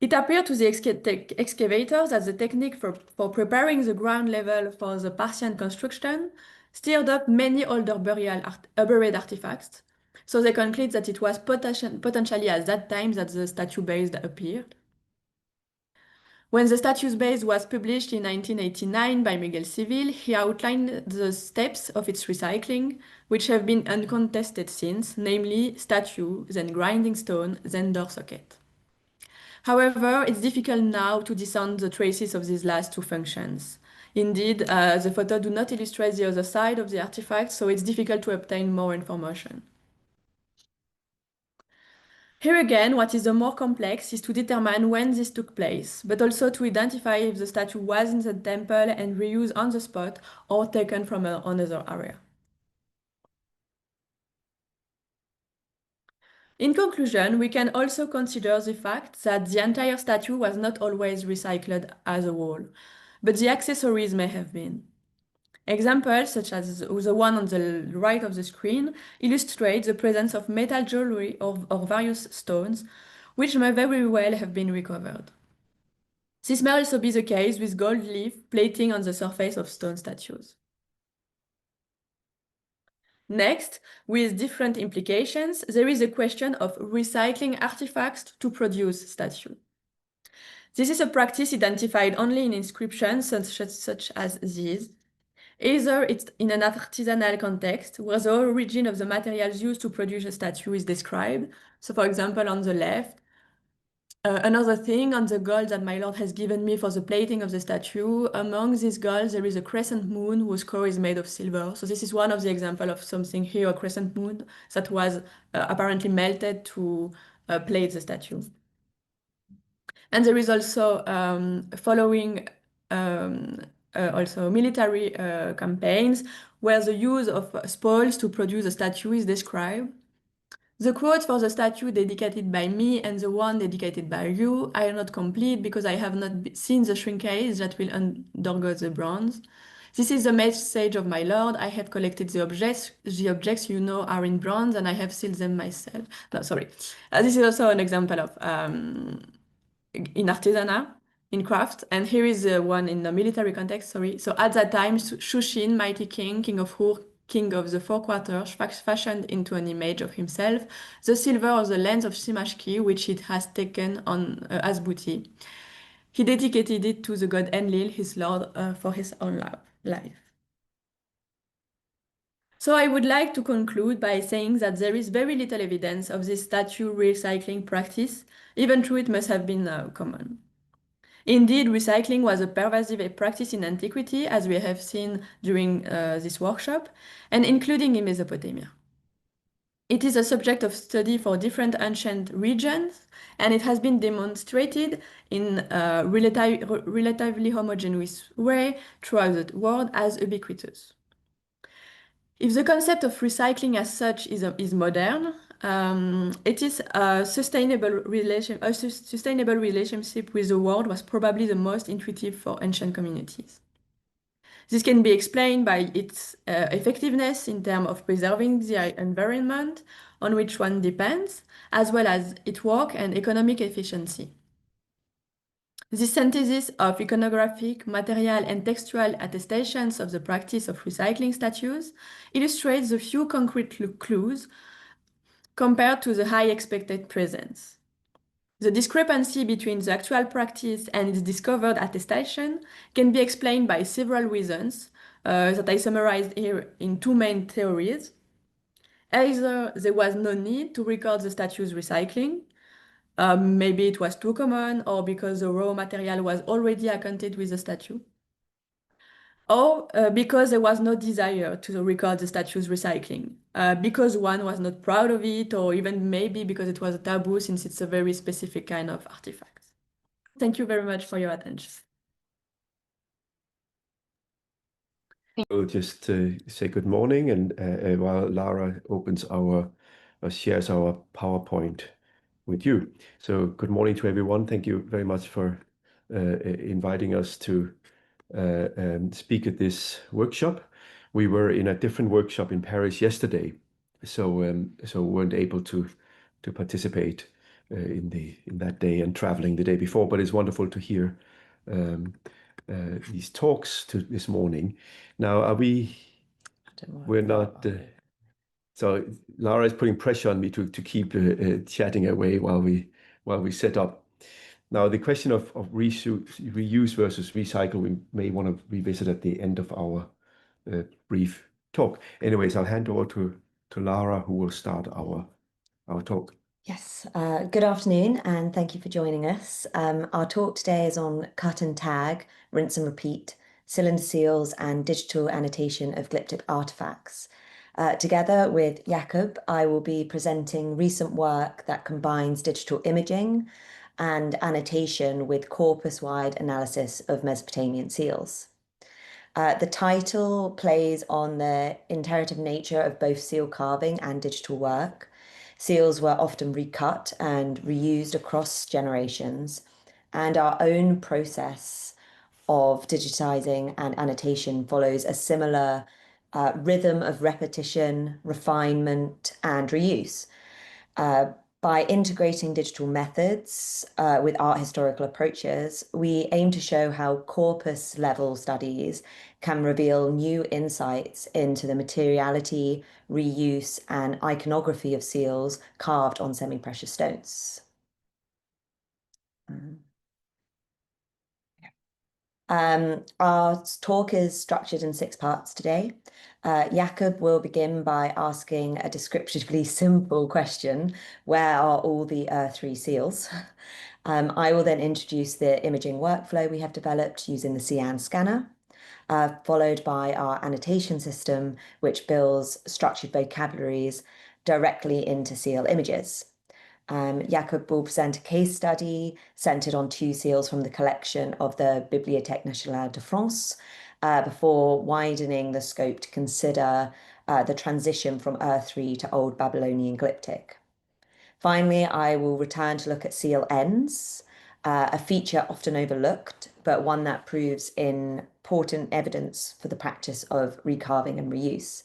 It appeared to the excavators that the technique for preparing the ground level for the Parthian construction stirred up many older buried artifacts, so they conclude that it was potentially at that time that the statue base appeared. When the statue's base was published in 1989 by Miguel Civil, he outlined the steps of its recycling, which have been uncontested since, namely statue, then grinding stone, then door socket. However, it's difficult now to discern the traces of these last two functions. Indeed, the photos do not illustrate the other side of the artifact, so it's difficult to obtain more information. Here again, what is the more complex is to determine when this took place, but also to identify if the statue was in the temple and reused on the spot or taken from another area. In conclusion, we can also consider the fact that the entire statue was not always recycled as a whole, but the accessories may have been. Examples, such as the one on the right of the screen, illustrate the presence of metal jewelry or various stones, which may very well have been recovered. This may also be the case with gold leaf plating on the surface of stone statues. Next, with different implications, there is a question of recycling artifacts to produce statues. This is a practice identified only in inscriptions such as these. Either it's in an artisanal context, where the origin of the materials used to produce a statue is described. So for example, on the left, another thing on the gold that my lord has given me for the plating of the statue, among these golds there is a crescent moon whose core is made of silver. So this is one of the examples of something here, a crescent moon that was apparently melted to plate the statue. And there is also following also military campaigns where the use of spoils to produce a statue is described. The quotes for the statue dedicated by me and the one dedicated by you are not complete because I have not seen the shrinkage that will undergo the bronze. This is the message of my lord. I have collected the objects you know are in bronze and I have sealed them myself. No, sorry. This is also an example of in artisanal, in craft, and here is one in the military context, sorry. So at that time, Shushin, mighty king, king of Hur, king of the four quarters, fashioned into an image of himself the silver of the lens of Shimashki, which it has taken on as booty. He dedicated it to the god Enlil, his lord, for his own life. So I would like to conclude by saying that there is very little evidence of this statue recycling practice, even though it must have been common. Indeed, recycling was a pervasive practice in antiquity, as we have seen during this workshop, and including in Mesopotamia. It is a subject of study for different ancient regions, and it has been demonstrated in a relatively homogeneous way throughout the world as ubiquitous. If the concept of recycling as such is modern, it is a sustainable relationship with the world was probably the most intuitive for ancient communities. This can be explained by its effectiveness in terms of preserving the environment on which one depends, as well as its work and economic efficiency. This synthesis of iconographic, material, and textual attestations of the practice of recycling statues illustrates the few concrete clues compared to the high expected presence. The discrepancy between the actual practice and its discovered attestation can be explained by several reasons that I summarized here in two main theories. Either there was no need to record the statue's recycling, maybe it was too common, or because the raw material was already accounted with the statue, or because there was no desire to record the statue's recycling, because one was not proud of it, or even maybe because it was a taboo since it's a very specific kind of artifact. Thank you very much for your attention. We'll just say good morning, and while Lara shares our PowerPoint with you. So good morning to everyone. Thank you very much for inviting us to speak at this workshop. We were in a different workshop in Paris yesterday, so weren't able to participate in that day and traveling the day before. But it's wonderful to hear these talks this morning. Now, we're not. So Lara is putting pressure on me to keep chatting away while we set up. Now, the question of reuse versus recycle, we may want to revisit at the end of our brief talk. Anyways, I'll hand over to Lara, who will start our talk. Yes, good afternoon, and thank you for joining us. Our talk today is on cut and tag, rinse and repeat, cylinder seals, and digital annotation of glyptic artifacts. Together with Jakob, I will be presenting recent work that combines digital imaging and annotation with corpus-wide analysis of Mesopotamian seals. The title plays on the iterative nature of both seal carving and digital work. Seals were often recut and reused across generations, and our own process of digitizing and annotation follows a similar rhythm of repetition, refinement, and reuse. By integrating digital methods with art historical approaches, we aim to show how corpus-level studies can reveal new insights into the materiality, reuse, and iconography of seals carved on semi-precious stones. Our talk is structured in 6 parts today. Jakob will begin by asking a descriptively simple question: where are all the Earth-3 seals? I will then introduce the imaging workflow we have developed using the CAN scanner, followed by our annotation system, which builds structured vocabularies directly into seal images. Jakob will present a case study centered on 2 seals from the collection of the Bibliothèque Nationale de France, before widening the scope to consider the transition from Earth-3 to Old Babylonian Glyptic. Finally, I will return to look at seal ends, a feature often overlooked, but one that proves important evidence for the practice of recarving and reuse.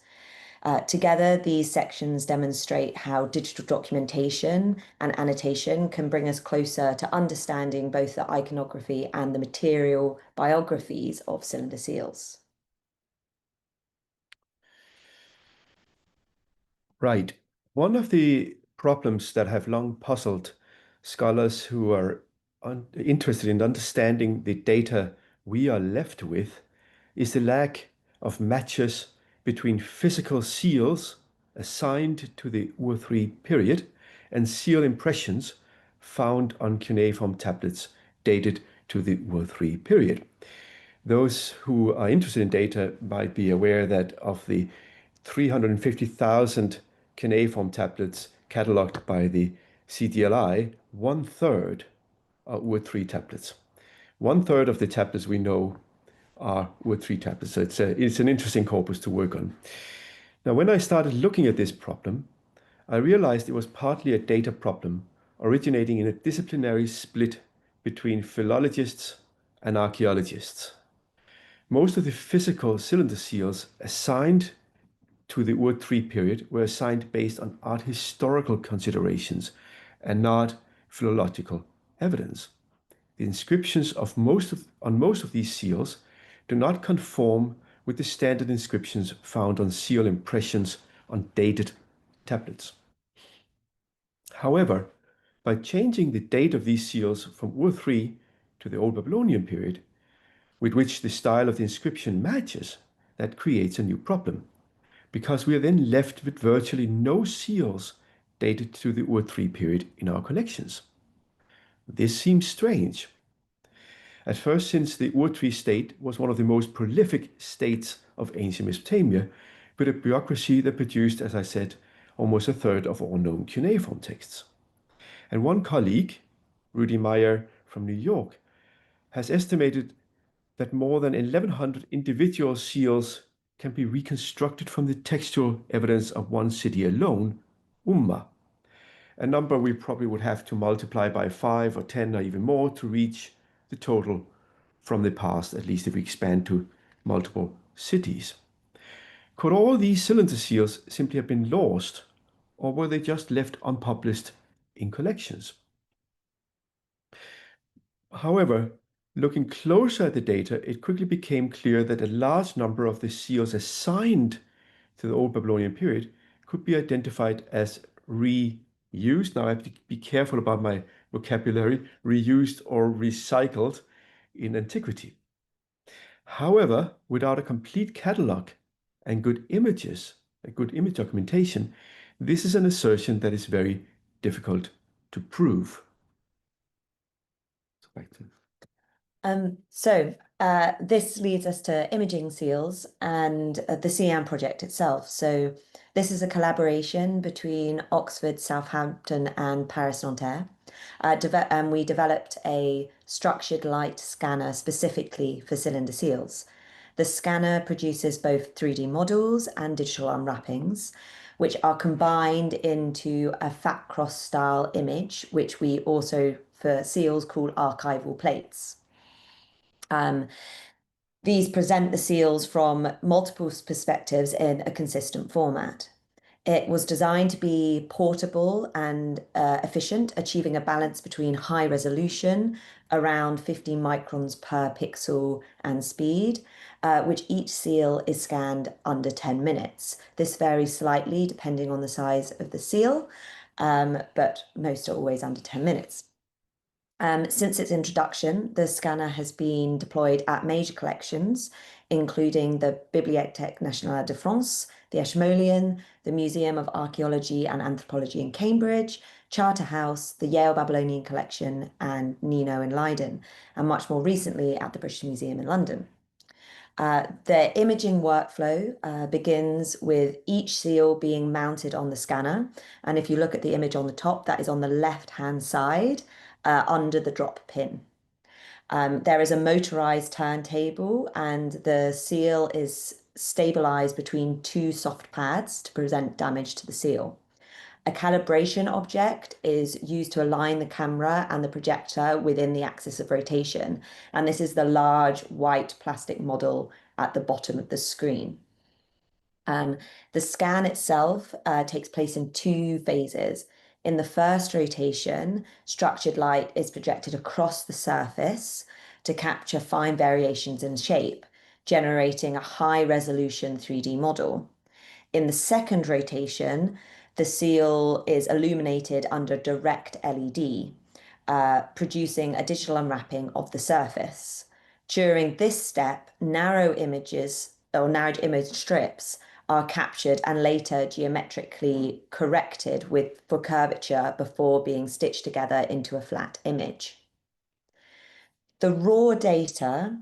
Together, these sections demonstrate how digital documentation and annotation can bring us closer to understanding both the iconography and the material biographies of cylinder seals. Right. One of the problems that have long puzzled scholars who are interested in understanding the data we are left with is the lack of matches between physical seals assigned to the Ur-3 period and seal impressions found on cuneiform tablets dated to the Ur-3 period. Those who are interested in data might be aware that of the 350,000 cuneiform tablets cataloged by the CDLI, 1/3 are Ur-3 tablets. 1/3 of the tablets we know are Ur-3 tablets. So it's an interesting corpus to work on. Now, when I started looking at this problem, I realized it was partly a data problem originating in a disciplinary split between philologists and archaeologists. Most of the physical cylinder seals assigned to the Ur-3 period were assigned based on art historical considerations and not philological evidence. The inscriptions on most of these seals do not conform with the standard inscriptions found on seal impressions on dated tablets. However, by changing the date of these seals from Ur-3 to the Old Babylonian period, with which the style of the inscription matches, that creates a new problem, because we are then left with virtually no seals dated to the Ur-3 period in our collections. This seems strange. At first, since the Ur-3 state was one of the most prolific states of ancient Mesopotamia, with a bureaucracy that produced, as I said, almost 1/3 of all known cuneiform texts. And one colleague, Rudy Meyer from New York, has estimated that more than 1,100 individual seals can be reconstructed from the textual evidence of one city alone, Umma, a number we probably would have to multiply by 5 or 10 or even more to reach the total from the past, at least if we expand to multiple cities. Could all these cylinder seals simply have been lost, or were they just left unpublished in collections? However, looking closer at the data, it quickly became clear that a large number of the seals assigned to the Old Babylonian period could be identified as reused. Now I have to be careful about my vocabulary, reused or recycled in antiquity. However, without a complete catalog and good images, a good image documentation, this is an assertion that is very difficult to prove. So back to this leads us to imaging seals and the CIAM project itself. So this is a collaboration between Oxford, Southampton and Paris-Nanterre. And we developed a structured light scanner specifically for cylinder seals. The scanner produces both 3D models and digital unwrappings, which are combined into a fat cross style image, which we also for seals call archival plates. These present the seals from multiple perspectives in a consistent format. It was designed to be portable and efficient, achieving a balance between high resolution, around 15 microns per pixel, and speed, which each seal is scanned under 10 minutes. This varies slightly depending on the size of the seal, but most are always under 10 minutes. Since its introduction, the scanner has been deployed at major collections, including the Bibliothèque Nationale de France, the Ashmolean, the Museum of Archaeology and Anthropology in Cambridge, Charterhouse, the Yale Babylonian Collection, and Nino in Leiden, and much more recently at the British Museum in London. The imaging workflow begins with each seal being mounted on the scanner. And if you look at the image on the top, that is on the left-hand side, under the drop pin. There is a motorized turntable and the seal is stabilized between two soft pads to prevent damage to the seal. A calibration object is used to align the camera and the projector within the axis of rotation. And this is the large white plastic model at the bottom of the screen. The scan itself takes place in 2 phases. In the first rotation, structured light is projected across the surface to capture fine variations in shape, generating a high-resolution 3D model. In the second rotation, the seal is illuminated under direct LED, producing a digital unwrapping of the surface. During this step, narrowed image strips are captured and later geometrically corrected for curvature before being stitched together into a flat image. The raw data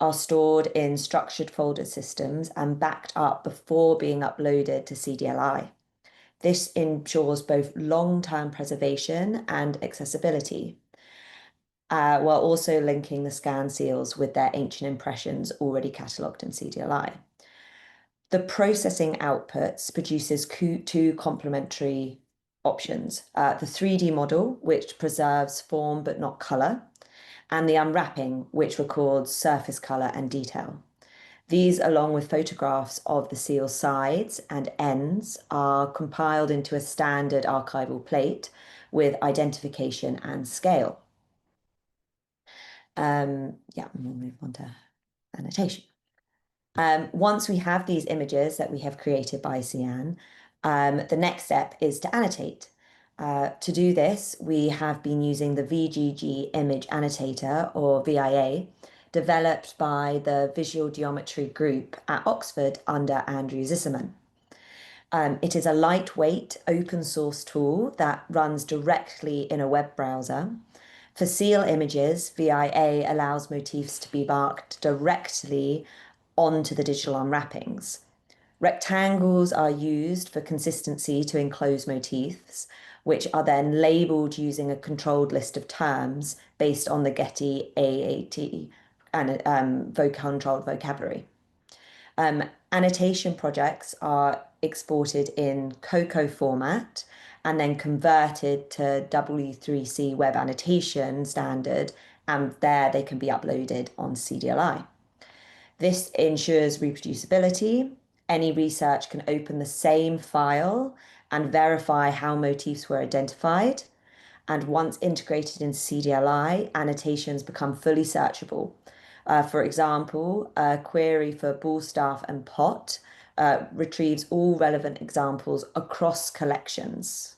are stored in structured folder systems and backed up before being uploaded to CDLI. This ensures both long-term preservation and accessibility, while also linking the scan seals with their ancient impressions already catalogued in CDLI. The processing outputs produces two complementary options. The 3D model, which preserves form but not color, and the unwrapping, which records surface color and detail. These, along with photographs of the seal sides and ends, are compiled into a standard archival plate with identification and scale. Yeah, we'll move on to annotation. Once we have these images that we have created by Cian, the next step is to annotate. To do this, we have been using the VGG image annotator, or VIA, developed by the Visual Geometry Group at Oxford under Andrew Zisserman. It is a lightweight open source tool that runs directly in a web browser. For seal images, VIA allows motifs to be marked directly onto the digital unwrappings. Rectangles are used for consistency to enclose motifs, which are then labeled using a controlled list of terms based on the Getty AAT and controlled vocabulary. Annotation projects are exported in COCO format and then converted to W3C web annotation standard, and there they can be uploaded on CDLI. This ensures reproducibility. Any research can open the same file and verify how motifs were identified. And once integrated into CDLI, annotations become fully searchable. For example, a query for ball staff and pot retrieves all relevant examples across collections.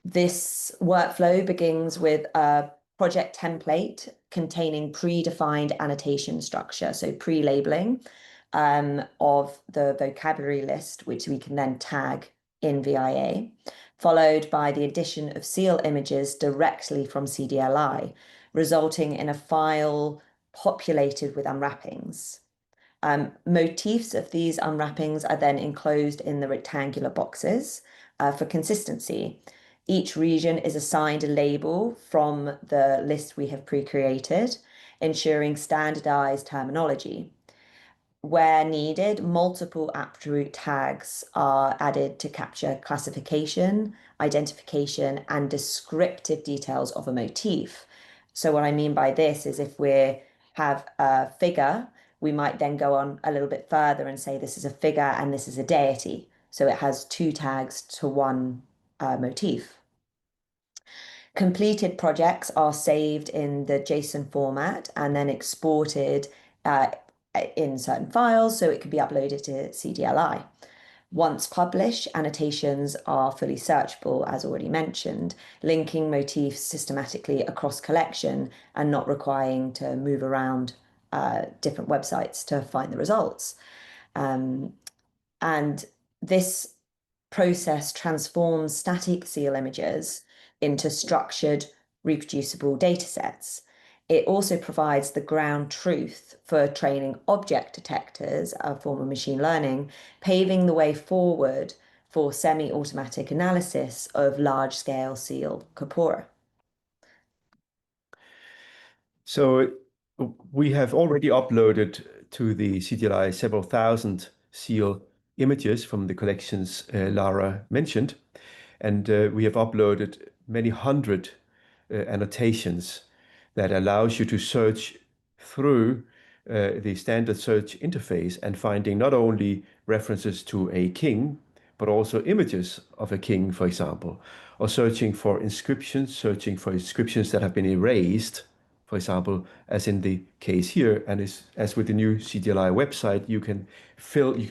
This workflow begins with a project template containing predefined annotation structure, so pre-labeling of the vocabulary list, which we can then tag in VIA, followed by the addition of seal images directly from CDLI, resulting in a file populated with unwrappings. Motifs of these unwrappings are then enclosed in the rectangular boxes for consistency. Each region is assigned a label from the list we have pre-created, ensuring standardized terminology. Where needed, multiple attribute tags are added to capture classification, identification, and descriptive details of a motif. So what I mean by this is if we have a figure, we might then go on a little bit further and say this is a figure and this is a deity. So it has two tags to one motif. Completed projects are saved in the JSON format and then exported in certain files so it can be uploaded to CDLI. Once published, annotations are fully searchable, as already mentioned, linking motifs systematically across collection and not requiring to move around different websites to find the results. And this process transforms static seal images into structured, reproducible datasets. It also provides the ground truth for training object detectors, a form of machine learning, paving the way forward for semi-automatic analysis of large-scale seal corpora. So we have already uploaded to the CDLI several thousand seal images from the collections Lara mentioned, and we have uploaded many hundred annotations that allows you to search through the standard search interface and finding not only references to a king, but also images of a king, for example, or searching for inscriptions that have been erased, for example, as in the case here, and as with the new CDLI website, you can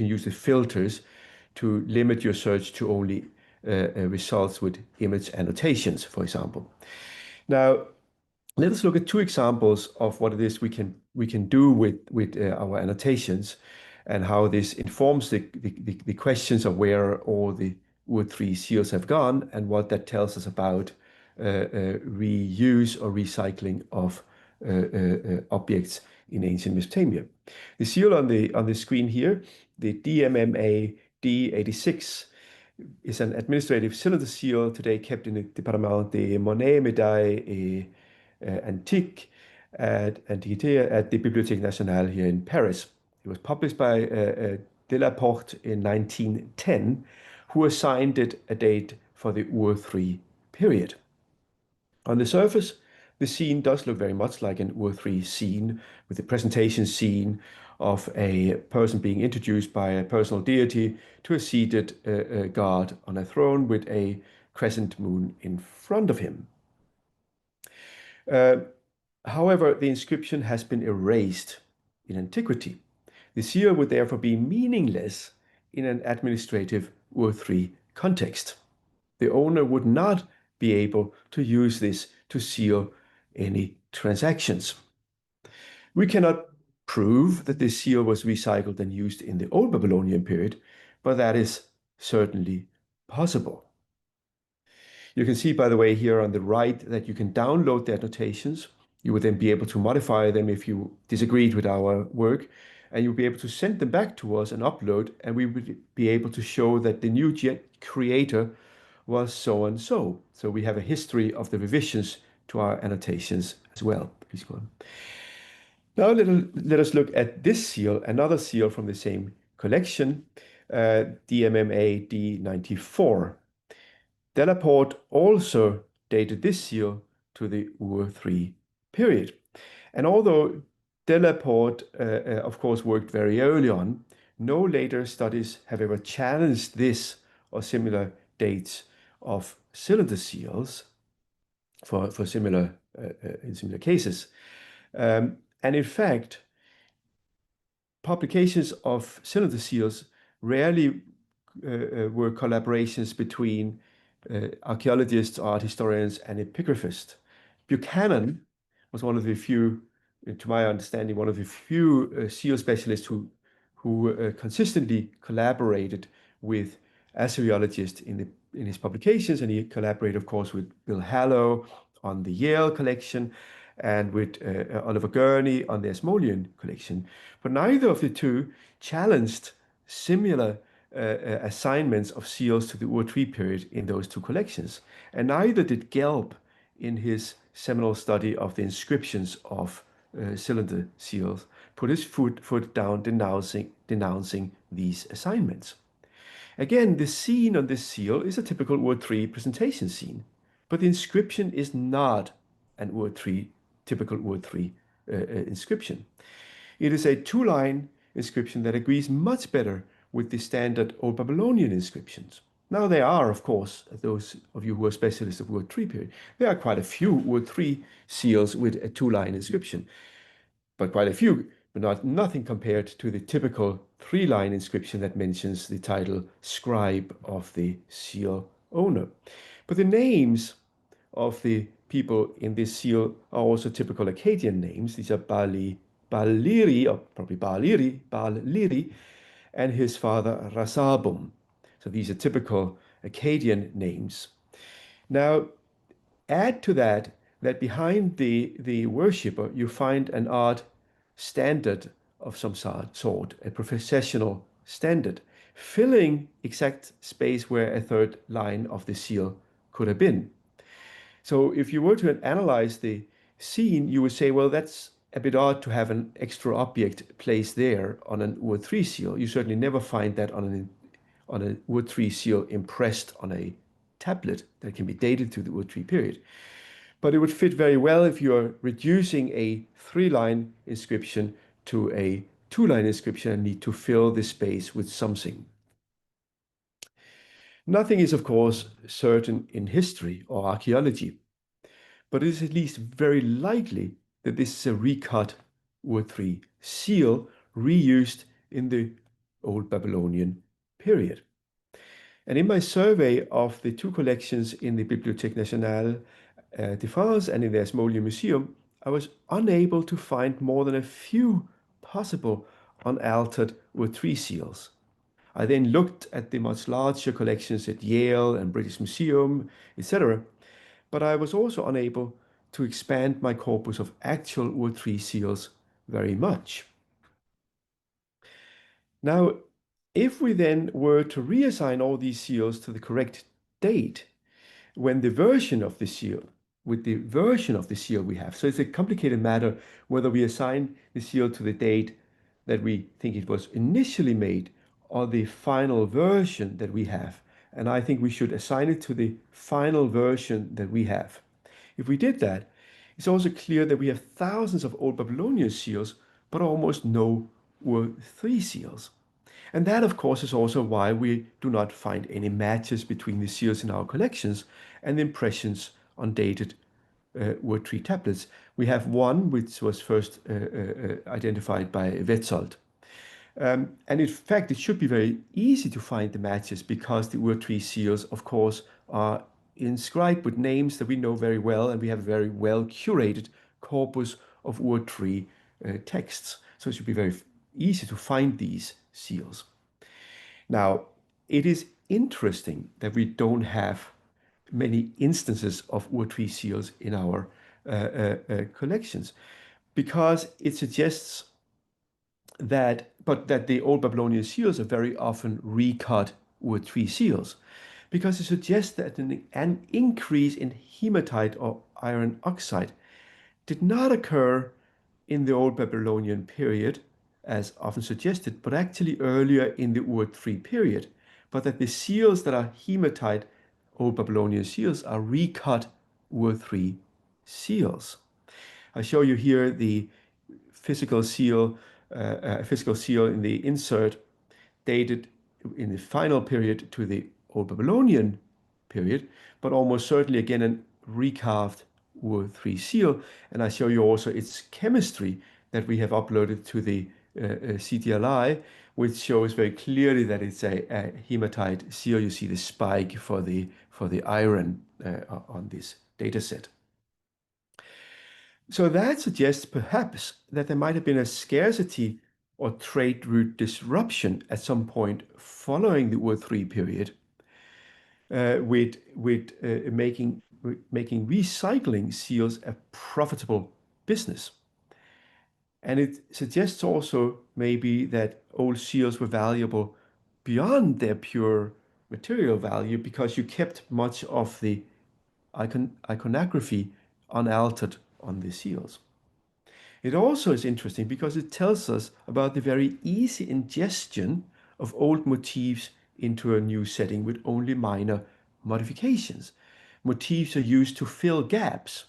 use the filters to limit your search to only results with image annotations, for example. Now, let us look at two examples of what it is we can do with our annotations and how this informs the questions of where all the Wood 3 seals have gone and what that tells us about reuse or recycling of objects in ancient Mesopotamia. The seal on the screen here, the DMMA D86, is an administrative cylinder seal today kept in the Département des Monnaies, Médailles et Antiques at Antiquité at the Bibliothèque Nationale here in Paris. It was published by Delaporte in 1910, who assigned it a date for the Ur III period. On the surface, the scene does look very much like an Ur III scene, with the presentation scene of a person being introduced by a personal deity to a seated god on a throne with a crescent moon in front of him. However, the inscription has been erased in antiquity. The seal would therefore be meaningless in an administrative Ur III context. The owner would not be able to use this to seal any transactions. We cannot prove that this seal was recycled and used in the Old Babylonian period, but that is certainly possible. You can see, by the way, here on the right that you can download the annotations. You would then be able to modify them if you disagreed with our work, and you'll be able to send them back to us and upload, and we would be able to show that the new creator was so and so. So we have a history of the revisions to our annotations as well. Please go on. Now let us look at this seal, another seal from the same collection, DMMA D94. Delaporte also dated this seal to the Ur III period. And although Delaporte, of course, worked very early on, no later studies have ever challenged this or similar dates of cylinder seals for similar in similar cases. And in fact, publications of cylinder seals rarely were collaborations between archaeologists, art historians, and epigraphists. Buchanan was one of the few, to my understanding, one of the few seal specialists who consistently collaborated with Assyriologists in his publications, and he collaborated, of course, with Bill Hallow on the Yale collection and with Oliver Gurney on the Asmolean collection. But neither of the two challenged similar assignments of seals to the Ur III period in those two collections. And neither did Gelb in his seminal study of the inscriptions of cylinder seals put his foot down denouncing these assignments. Again, the scene on this seal is a typical Ur III presentation scene, but the inscription is not an typical Ur III inscription. It is a two-line inscription that agrees much better with the standard Old Babylonian inscriptions. Now there are, of course, those of you who are specialists of Ur III period, there are quite a few Ur III seals with a two-line inscription, but quite a few, but nothing compared to the typical three-line inscription that mentions the title scribe of the seal owner. But the names of the people in this seal are also typical Akkadian names. These are Baliri, or probably Baliri, and his father Rasabum. So these are typical Akkadian names. Now, add to that behind the worshipper, you find an art standard of some sort, a professional standard, filling exact space where a third line of the seal could have been. So if you were to analyze the scene, you would say, well, that's a bit odd to have an extra object placed there on an Ur III seal. You certainly never find that on an Ur III seal impressed on a tablet that can be dated to the Ur III period. But it would fit very well if you're reducing a three-line inscription to a two-line inscription and need to fill the space with something. Nothing is, of course, certain in history or archaeology, but it is at least very likely that this is a recut Ur III seal reused in the Old Babylonian period. And in my survey of the two collections in the Bibliothèque Nationale de France and in the Asmolean Museum, I was unable to find more than a few possible unaltered Ur III seals. I then looked at the much larger collections at Yale and British Museum, etc., but I was also unable to expand my corpus of actual Ur III seals very much. Now, If we then were to reassign all these seals to the correct date, when the version of the seal, with the version of the seal we have. So it's a complicated matter whether we assign the seal to the date that we think it was initially made or the final version that we have. And I think we should assign it to the final version that we have. If we did that, it's also clear that we have thousands of Old Babylonian seals, but almost no Ur-3 seals. And that, of course, is also why we do not find any matches between the seals in our collections and the impressions on dated Ur-3 tablets. We have one which was first identified by Wetzold. And in fact, it should be very easy to find the matches because the Ur-3 seals, of course, are inscribed with names that we know very well, and we have a very well curated corpus of Ur-3 texts. So it should be very easy to find these seals. Now, it is interesting that we don't have many instances of Ur-3 seals in our collections, because it suggests that the Old Babylonian seals are very often recut Ur-3 seals, because it suggests that an increase in hematite or iron oxide did not occur in the Old Babylonian period, as often suggested, but actually earlier in the Ur-3 period, but that the seals that are hematite Old Babylonian seals are recut Ur-3 seals. I show you here the physical seal in the insert dated in the final period to the Old Babylonian period, but almost certainly again a recarved Ur-3 seal. And I show you also its chemistry that we have uploaded to the CTLI, which shows very clearly that it's a hematite seal. You see the spike for the iron on this data set. So that suggests perhaps that there might have been a scarcity or trade route disruption at some point following the Ur-3 period, with making recycling seals a profitable business. And it suggests also maybe that old seals were valuable beyond their pure material value because you kept much of the iconography unaltered on the seals. It also is interesting because it tells us about the very easy ingestion of old motifs into a new setting with only minor modifications. Motifs are used to fill gaps.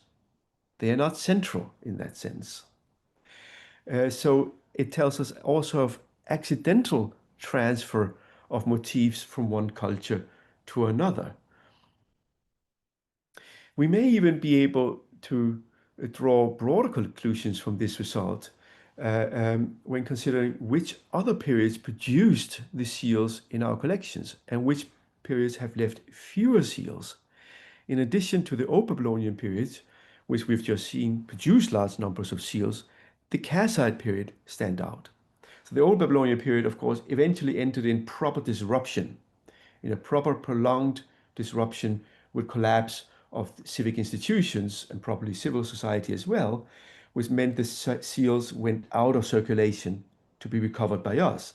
They are not central in that sense. So it tells us also of accidental transfer of motifs from one culture to another. We may even be able to draw broader conclusions from this result when considering which other periods produced the seals in our collections and which periods have left fewer seals. In addition to the Old Babylonian periods, which we've just seen produce large numbers of seals, the Kassite period stand out. So the Old Babylonian period, of course, eventually entered in proper disruption, in a proper prolonged disruption with collapse of civic institutions and probably civil society as well, which meant the seals went out of circulation to be recovered by us.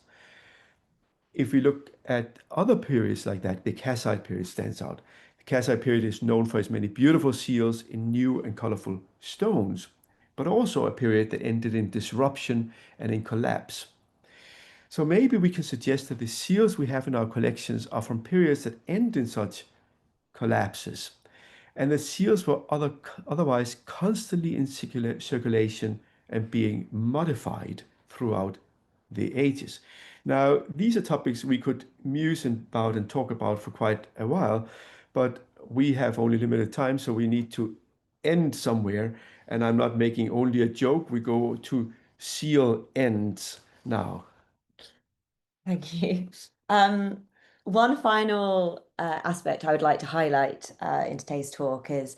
If we look at other periods like that, the Kassite period stands out. The Kassite period is known for its many beautiful seals in new and colorful stones, but also a period that ended in disruption and in collapse. So maybe we can suggest that the seals we have in our collections are from periods that end in such collapses, and the seals were otherwise constantly in circulation and being modified throughout the ages. Now, these are topics we could muse about and talk about for quite a while, but we have only limited time, so we need to end somewhere. And I'm not making only a joke. We go to seal ends now. Thank you. One final aspect I would like to highlight in today's talk is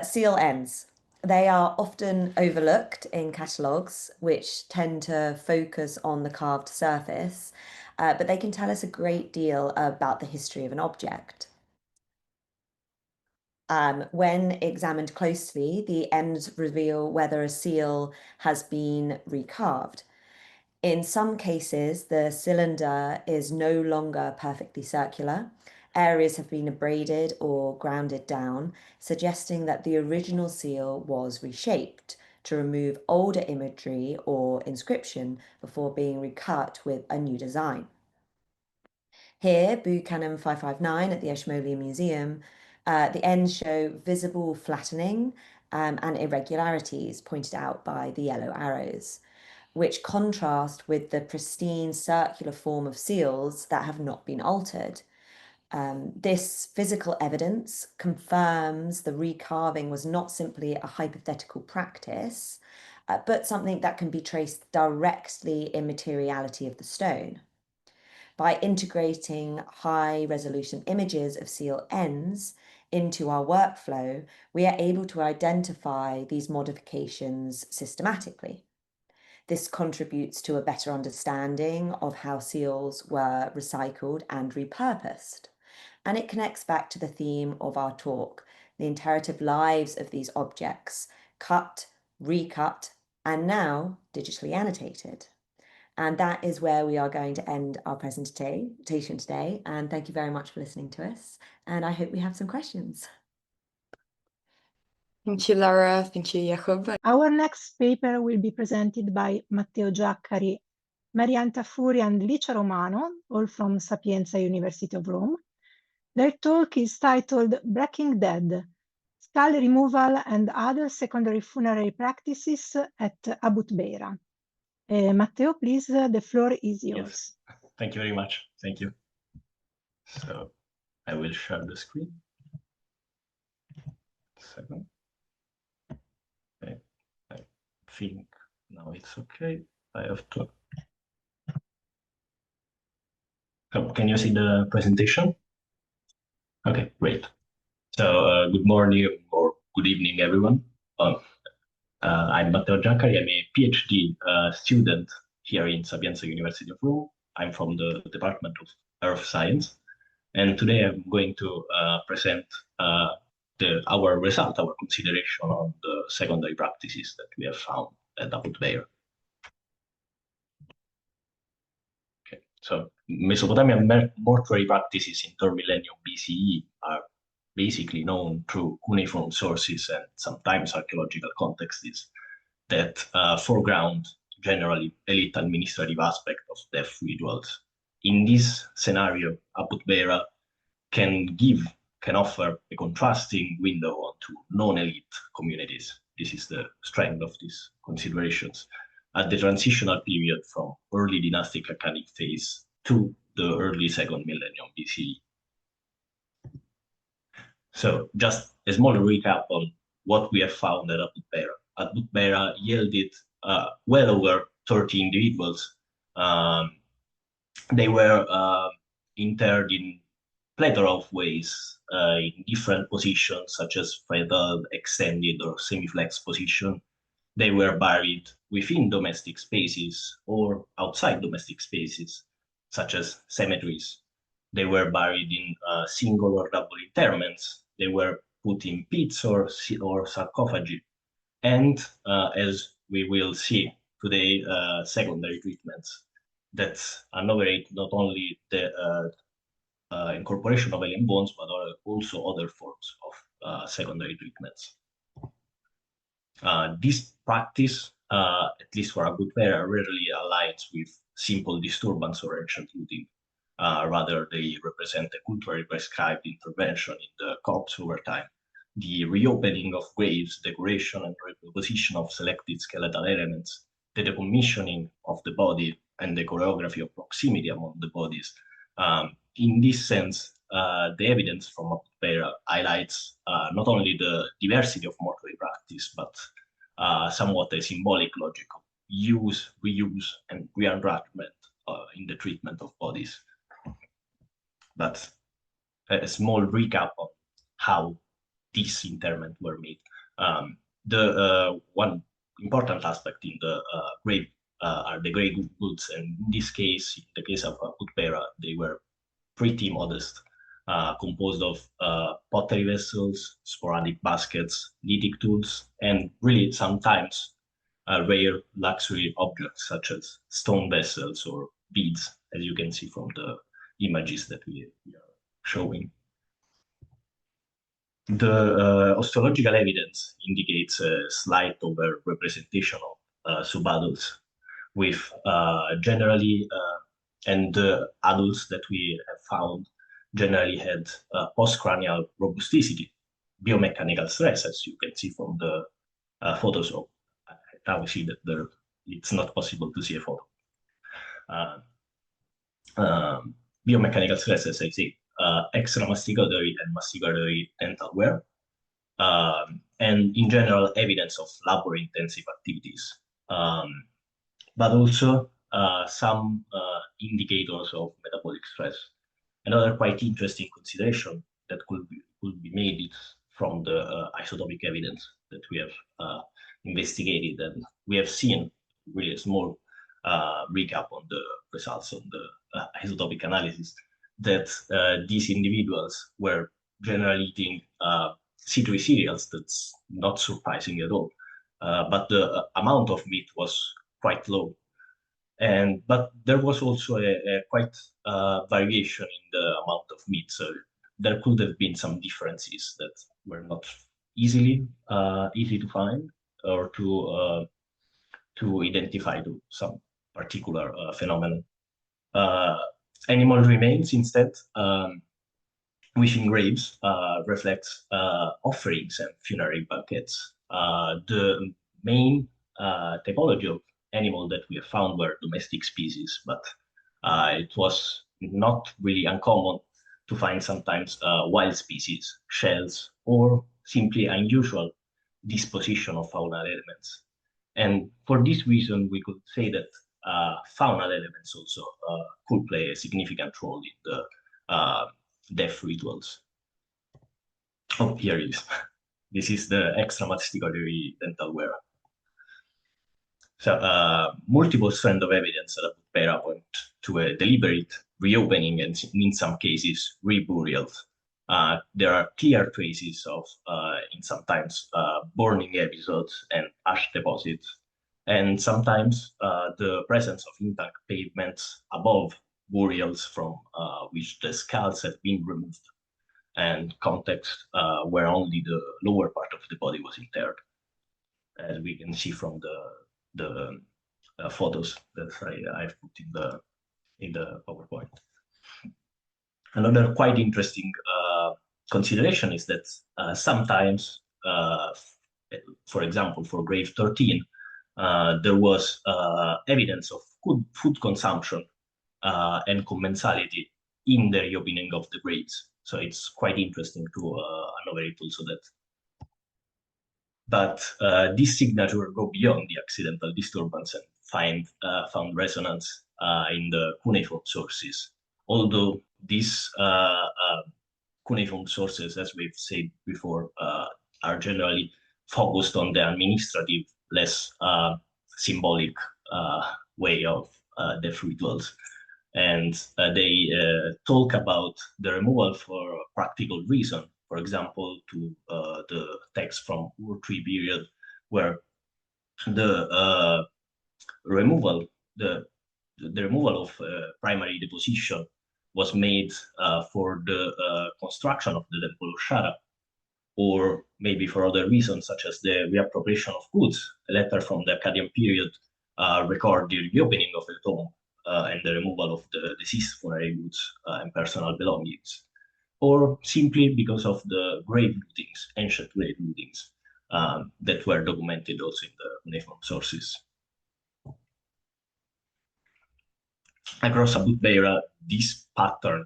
seal ends. They are often overlooked in catalogues, which tend to focus on the carved surface, but they can tell us a great deal about the history of an object. When examined closely, the ends reveal whether a seal has been recarved. In some cases, the cylinder is no longer perfectly circular. Areas have been abraded or grounded down, suggesting that the original seal was reshaped to remove older imagery or inscription before being recut with a new design. Here, Buchanan 559 at the Ashmolean Museum, the ends show visible flattening and irregularities pointed out by the yellow arrows, which contrast with the pristine circular form of seals that have not been altered. This physical evidence confirms the recarving was not simply a hypothetical practice, but something that can be traced directly in materiality of the stone. By integrating high-resolution images of seal ends into our workflow, we are able to identify these modifications systematically. This contributes to a better understanding of how seals were recycled and repurposed. And it connects back to the theme of our talk, the iterative lives of these objects, cut, recut, and now digitally annotated. And that is where we are going to end our presentation today. And thank you very much for listening to us. And I hope we have some questions. Thank you, Lara. Thank you, Jacob. Our next paper will be presented by Matteo Giaccari, Marianne Tafuri, and Licia Romano, all from Sapienza University of Rome. Their talk is titled Breaking Dead, Skull Removal and Other Secondary Funerary Practices at Abu Tbeirah. Matteo, please, the floor is yours. Yes. Thank you very much. Thank you. So I will share the screen. Second. Okay. I think now it's okay. I have to. So can you see the presentation? Okay, great. So good morning or good evening, everyone. I'm Matteo Giaccari. I'm a PhD student here in Sapienza University of Rome. I'm from the Department of Earth Science. And today I'm going to present our result, our consideration on the secondary practices that we have found at Abu Tbeirah. Okay, so Mesopotamian mortuary practices in 3rd millennium BCE are basically known through cuneiform sources and sometimes archaeological contexts that foreground generally elite administrative aspect of death rituals. In this scenario, Abu Tbeirah can offer a contrasting window onto non-elite communities. This is the strength of these considerations at the transitional period from early dynastic Achaemenid phase to the early 2nd millennium BCE. So just a small recap on what we have found at Abu Tbeirah. Abu Tbeirah yielded well over 30 individuals. They were interred in plethora of ways, in different positions, such as fetal, extended, or semi-flex position. They were buried within domestic spaces or outside domestic spaces, such as cemeteries. They were buried in single or double interments. They were put in pits or sarcophagi. And as we will see today, secondary treatments that innovate not only the incorporation of alien bones, but also other forms of secondary treatments. This practice, at least for Abu Tbeirah, rarely aligns with simple disturbance or ancient looting. Rather, they represent a culturally prescribed intervention in the corpse over time. The reopening of graves, decoration and reposition of selected skeletal elements, the decommissioning of the body, and the choreography of proximity among the bodies. In this sense, the evidence from Abu Tbeirah highlights not only the diversity of mortuary practice, but somewhat a symbolic logic of use, reuse, and reenactment in the treatment of bodies. But a small recap of how these interments were made. The one important aspect in the grave are the grave goods, and in this case, in the case of Abu Tbeirah, they were pretty modest, composed of pottery vessels, sporadic baskets, lithic tools, and really sometimes rare luxury objects such as stone vessels or beads, as you can see from the images that we are showing. The osteological evidence indicates a slight over-representation of subadults, with generally, and the adults that we have found generally had postcranial robusticity, biomechanical stress, as you can see from the photos of. Now we see that it's not possible to see a photo. Biomechanical stress, as I say, extra-masticatory and masticatory dental wear, and in general, evidence of labor-intensive activities, but also some indicators of metabolic stress. Another quite interesting consideration that could be made from the isotopic evidence that we have investigated, and we have seen really a small recap on the results of the isotopic analysis, that these individuals were generally eating citrullary cereals. That's not surprising at all, but the amount of meat was quite low. But there was also a quite variation in the amount of meat, so there could have been some differences that were not easy to find or to identify to some particular phenomenon. Animal remains instead within graves reflect offerings and funerary buckets. The main typology of animal that we have found were domestic species, but it was not really uncommon to find sometimes wild species, shells, or simply unusual disposition of faunal elements. And for this reason, we could say that faunal elements also could play a significant role in the death rituals. Oh, here it is. This is the extra-masticatory dental wear. So multiple strands of evidence at Tbeirah point to a deliberate reopening and in some cases reburials. There are clear traces of, in sometimes, burning episodes and ash deposits, and sometimes the presence of intact pavements above burials from which the skulls have been removed, and context where only the lower part of the body was interred, as we can see from the photos that I've put in the PowerPoint. Another quite interesting consideration is that sometimes, for example, for grave 13, there was evidence of good food consumption and commensality in the reopening of the graves. So it's quite interesting to innovate also that. But this signature go beyond the accidental disturbance and found resonance in the cuneiform sources. Although these cuneiform sources, as we've said before, are generally focused on the administrative, less symbolic way of death rituals. And they talk about the removal for practical reason. For example, to the text from Ur III period, where the removal of primary deposition was made for the construction of the temple of Shara, or maybe for other reasons, such as the reappropriation of goods. A letter from the Akkadian period record the reopening of the tomb and the removal of the deceased funerary goods and personal belongings, or simply because of the grave lootings, ancient grave lootings that were documented also in the cuneiform sources. Across Tbeirah, this pattern,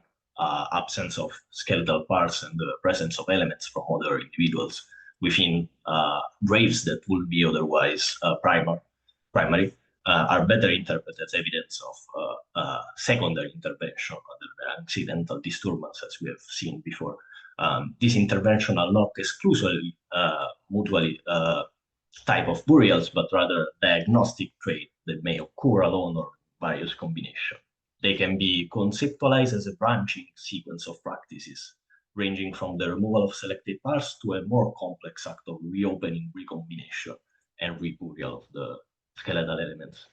absence of skeletal parts and the presence of elements from other individuals within graves that would be otherwise primary, are better interpreted as evidence of secondary intervention rather than accidental disturbance, as we have seen before. This intervention are not exclusively mutually type of burials, but rather diagnostic trait that may occur alone or various combinations. They can be conceptualized as a branching sequence of practices, ranging from the removal of selected parts to a more complex act of reopening, recombination, and reburial of the skeletal elements.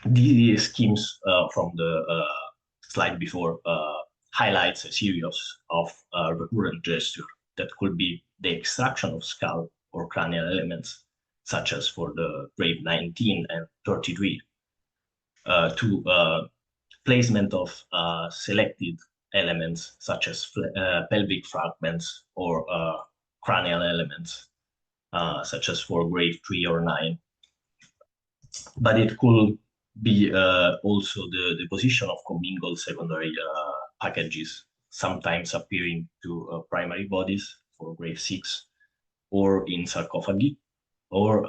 The schemes from the slide before highlights a series of recurrent gestures that could be the extraction of skull or cranial elements, such as for the grave 19 and 33, to placement of selected elements, such as pelvic fragments or cranial elements, such as for grave 3 or 9. But it could be also the position of commingled secondary packages, sometimes appearing to primary bodies for grave 6, or in sarcophagi, or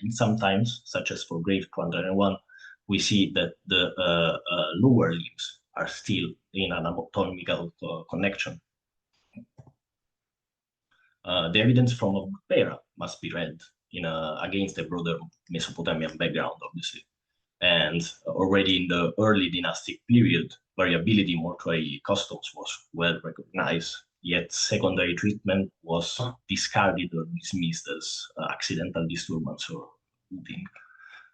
in sometimes, such as for grave 201, we see that the lower limbs are still in an anatomical connection. The evidence from Tbeirah must be read against the broader Mesopotamian background, obviously. And already in the early dynastic period, variability in mortuary customs was well recognized, yet secondary treatment was discarded or dismissed as accidental disturbance or looting.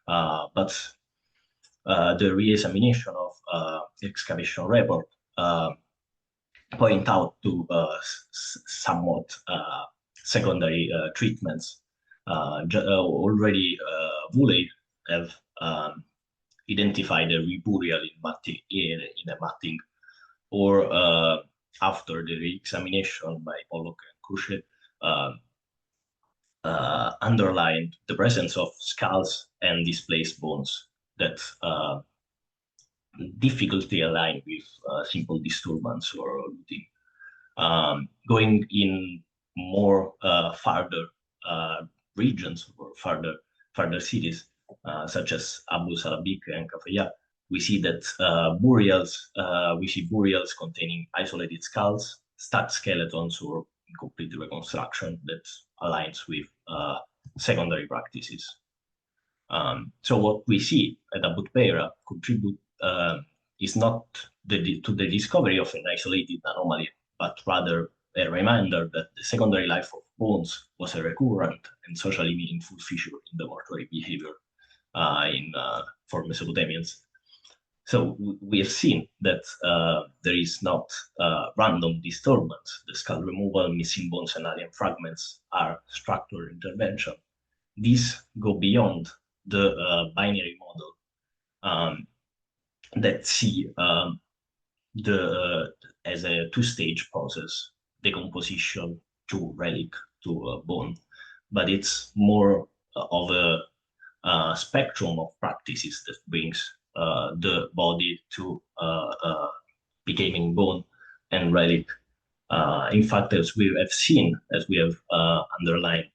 But the re-examination of excavation report point out to somewhat secondary treatments. Already Woolley have identified a reburial in a matting, or after the re-examination by Pollock and Achouche, underlined the presence of skulls and displaced bones that difficulty aligned with simple disturbance or looting. Going in more farther regions or farther cities, such as Abu Salabik and Kafaya, we see that burials containing isolated skulls, stacked skeletons, or incomplete reconstruction that aligns with secondary practices. So what we see at Abu Tbeirah contribute is not to the discovery of an isolated anomaly, but rather a reminder that the secondary life of bones was a recurrent and socially meaningful feature in the mortuary behavior for Mesopotamians. So we have seen that there is not random disturbance. The skull removal, missing bones, and alien fragments are structural intervention. These go beyond the binary model that see as a two-stage process, decomposition to relic to bone, but it's more of a spectrum of practices that brings the body to becoming bone and relic. In fact, as we have seen, as we have underlined,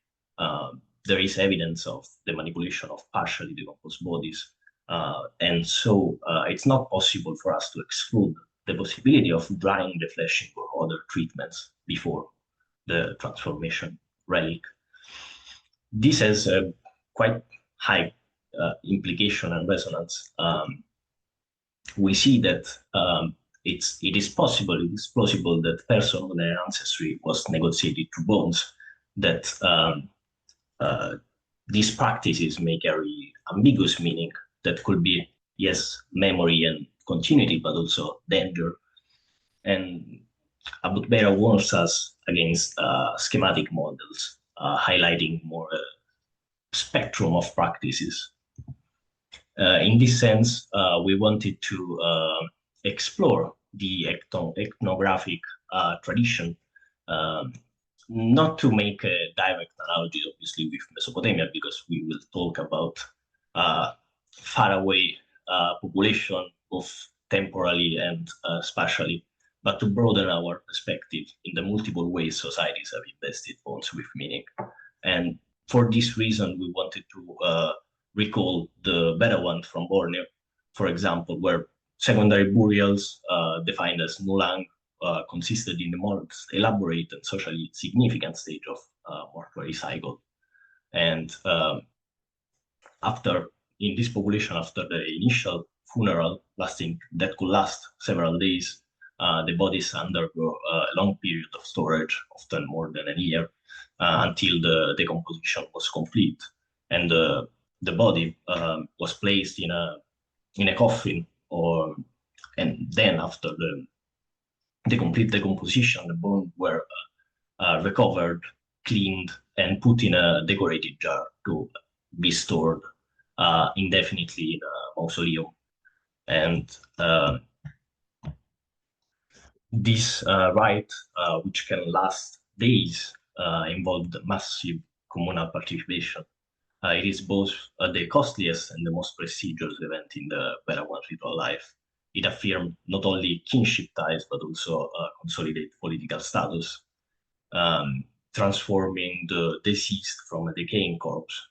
there is evidence of the manipulation of partially decomposed bodies. And so it's not possible for us to exclude the possibility of drying the fleshing or other treatments before the transformation relic. This has a quite high implication and resonance. We see that it is plausible that personal ancestry was negotiated through bones, that these practices may carry ambiguous meaning that could be, yes, memory and continuity, but also danger. And Abu Tbeirah warns us against schematic models, highlighting more spectrum of practices. In this sense, we wanted to explore the ethnographic tradition, not to make a direct analogy, obviously, with Mesopotamia, because we will talk about faraway population, both temporally and spatially, but to broaden our perspective in the multiple ways societies have invested bones with meaning. And for this reason, we wanted to recall the better one from Borneo, for example, where secondary burials, defined as nulang, consisted in the most elaborate and socially significant stage of mortuary cycle. And in this population, after the initial funeral that could last several days, the bodies undergo a long period of storage, often more than a year, until the decomposition was complete. And the body was placed in a coffin, and then after the complete decomposition, the bones were recovered, cleaned, and put in a decorated jar to be stored indefinitely in a mausoleum. And this rite, which can last days, involved massive communal participation. It is both the costliest and the most prestigious event in the Bedouin ritual life. It affirmed not only kinship ties, but also consolidate political status, transforming the deceased from a decaying corpse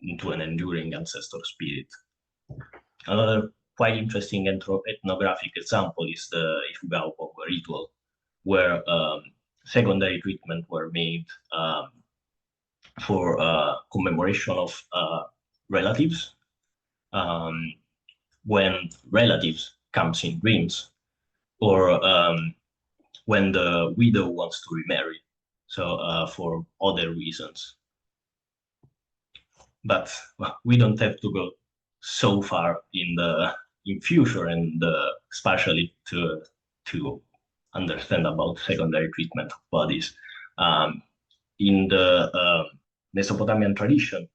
into an enduring ancestor spirit. Another quite interesting ethnographic example is the Ifugao ritual, where secondary treatment were made for commemoration of relatives, when relatives comes in dreams, or when the widow wants to remarry, so for other reasons. But we don't have to go so far in future, and especially to understand about secondary treatment of bodies. In the Mesopotamian tradition,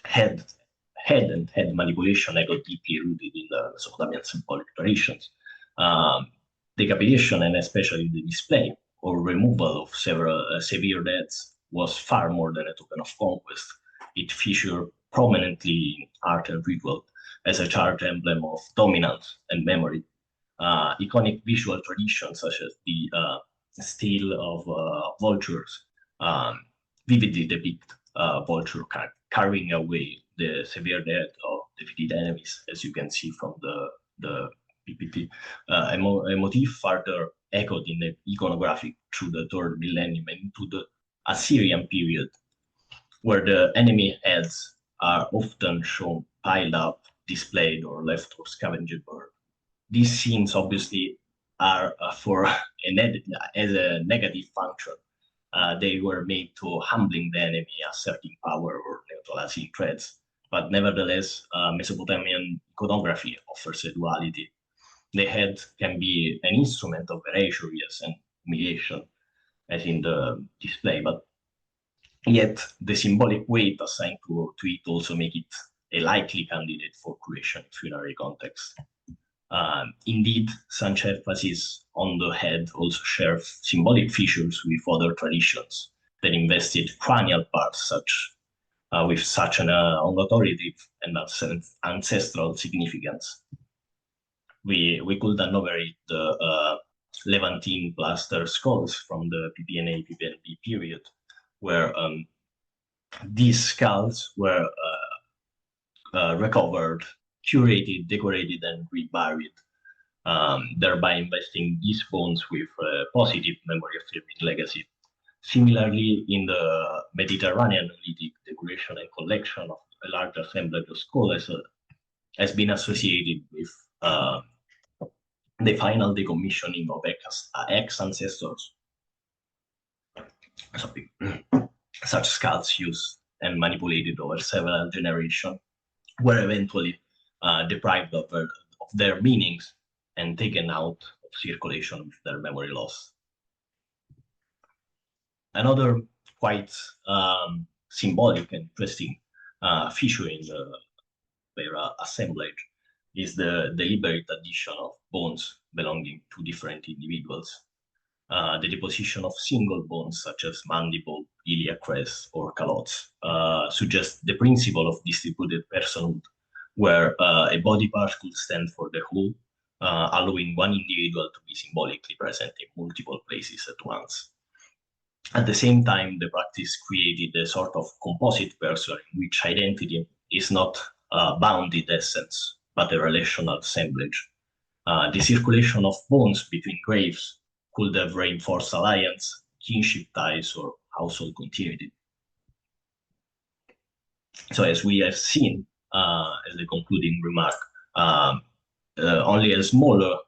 head manipulation got deeply rooted in the Mesopotamian symbolic traditions. Decapitation, and especially the display or removal of several severe deaths, was far more than a token of conquest. It featured prominently in art and ritual as a charged emblem of dominance and memory. Iconic visual traditions such as the stele of vultures vividly depict vulture carrying away the severe death of defeated enemies, as you can see from the PPT. A motif further echoed in the iconography through the 3rd millennium and into the Assyrian period, where the enemy heads are often shown piled up, displayed, or left for scavenging bird. These scenes obviously are for as a negative function. They were made to humbling the enemy, asserting power, or neutralizing threats. But nevertheless, Mesopotamian iconography offers a duality. The head can be an instrument of erasure, yes, and humiliation, as in the display, but yet the symbolic weight assigned to it also make it a likely candidate for creation in funerary context. Indeed, such emphasis on the head also shares symbolic features with other traditions that invested cranial parts with such an authoritative and ancestral significance. We could enumerate the Levantine plaster skulls from the PPNA-PPNB period, where these skulls were recovered, curated, decorated, and reburied, thereby investing these bones with a positive memory-affirming legacy. Similarly, in the Mediterranean Neolithic, decoration and collection of a large assemblage of skulls has been associated with the final decommissioning of ex-ancestors. Such skulls used and manipulated over several generations were eventually deprived of their meanings and taken out of circulation with their memory loss. Another quite symbolic and interesting feature in the Tbeirah assemblage is the deliberate addition of bones belonging to different individuals. The deposition of single bones such as mandible, iliac crest, or calots suggests the principle of distributed personhood, where a body part could stand for the whole, allowing one individual to be symbolically present in multiple places at once. At the same time, the practice created a sort of composite person in which identity is not a bounded essence, but a relational assemblage. The circulation of bones between graves could have reinforced alliance, kinship ties, or household continuity. So as we have seen, as a concluding remark, only a small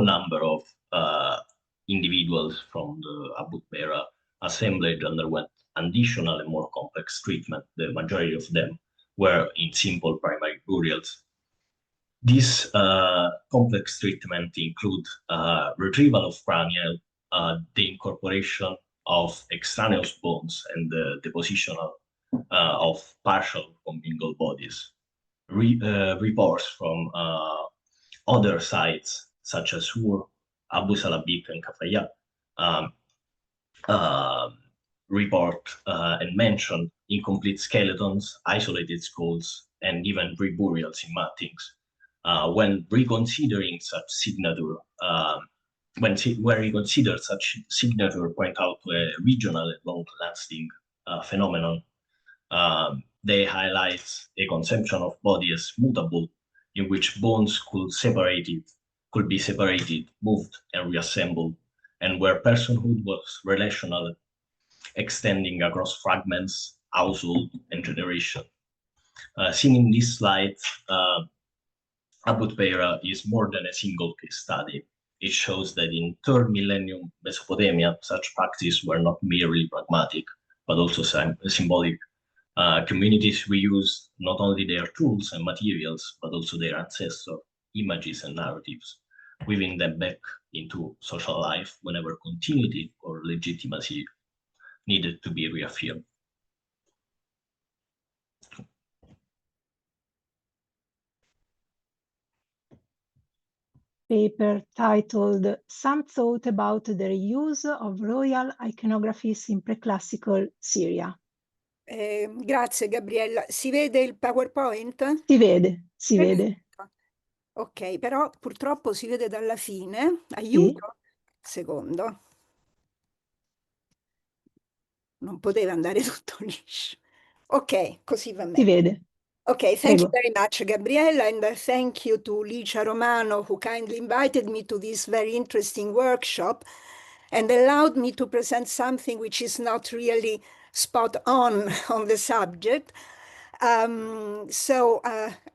number of individuals from the Abu Tbeirah assemblage underwent additional and more complex treatment. The majority of them were in simple primary burials. This complex treatment include retrieval of cranial, the incorporation of extraneous bones, and the deposition of partial commingled bodies. Reports from other sites, such as Ur, Abu Salabib, and Kafaya, report and mention incomplete skeletons, isolated skulls, and even reburials in mattings. When reconsidering such signature, when reconsidered such signature point out to a regional and long-lasting phenomenon, they highlight a conception of body as mutable, in which bones could be separated, moved, and reassembled, and where personhood was relational, extending across fragments, household, and generation. Seen in this slide, Abu Tbeirah is more than a single case study. It shows that in 3rd millennium Mesopotamia, such practices were not merely pragmatic, but also symbolic. Communities reused not only their tools and materials, but also their ancestor images and narratives, weaving them back into social life whenever continuity or legitimacy needed to be reaffirmed. Paper titled Some Thought About the Reuse of Royal Iconographies in Preclassical Syria. Grazie Gabriella. Si vede il PowerPoint? Si vede, si vede. Ok, però purtroppo si vede dalla fine. Aiuto? Secondo. Non poteva andare tutto liscio. Ok, così va Si meglio. vede. Okay, thank you Prego. very much, Gabriella, and thank you to Licia Romano, who kindly invited me to this very interesting workshop and allowed me to present something which is not really spot on the subject. I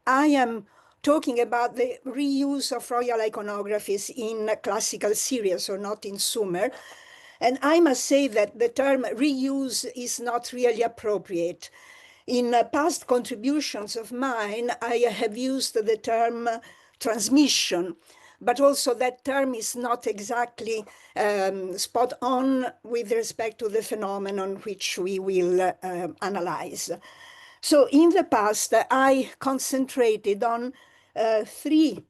am talking about the reuse of royal iconographies in classical Syria, so not in Sumer. And I must say that the term reuse is not really appropriate. In past contributions of mine, I have used the term transmission, but also that term is not exactly spot on with respect to the phenomenon which we will analyze. So in the past, I concentrated on 3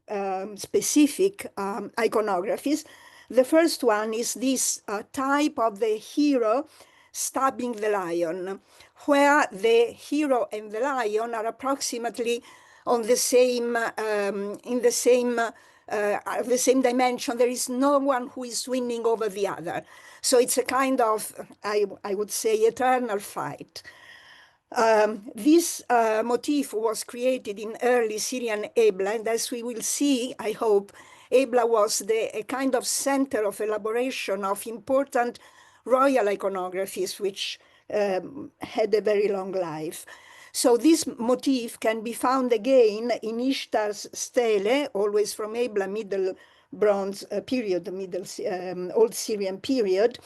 specific iconographies. The first one is this type of the hero stabbing the lion, where the hero and the lion are approximately on the same, the same dimension. There is no one who is winning over the other. So it's a kind of, I would say, eternal fight. This motif was created in early Syrian Ebla, and as we will see, I hope, Ebla was a kind of center of elaboration of important royal iconographies, which had a very long life. So this motif can be found again in Ishtar's stele, always from Ebla, Middle Bronze period, Old Syrian period.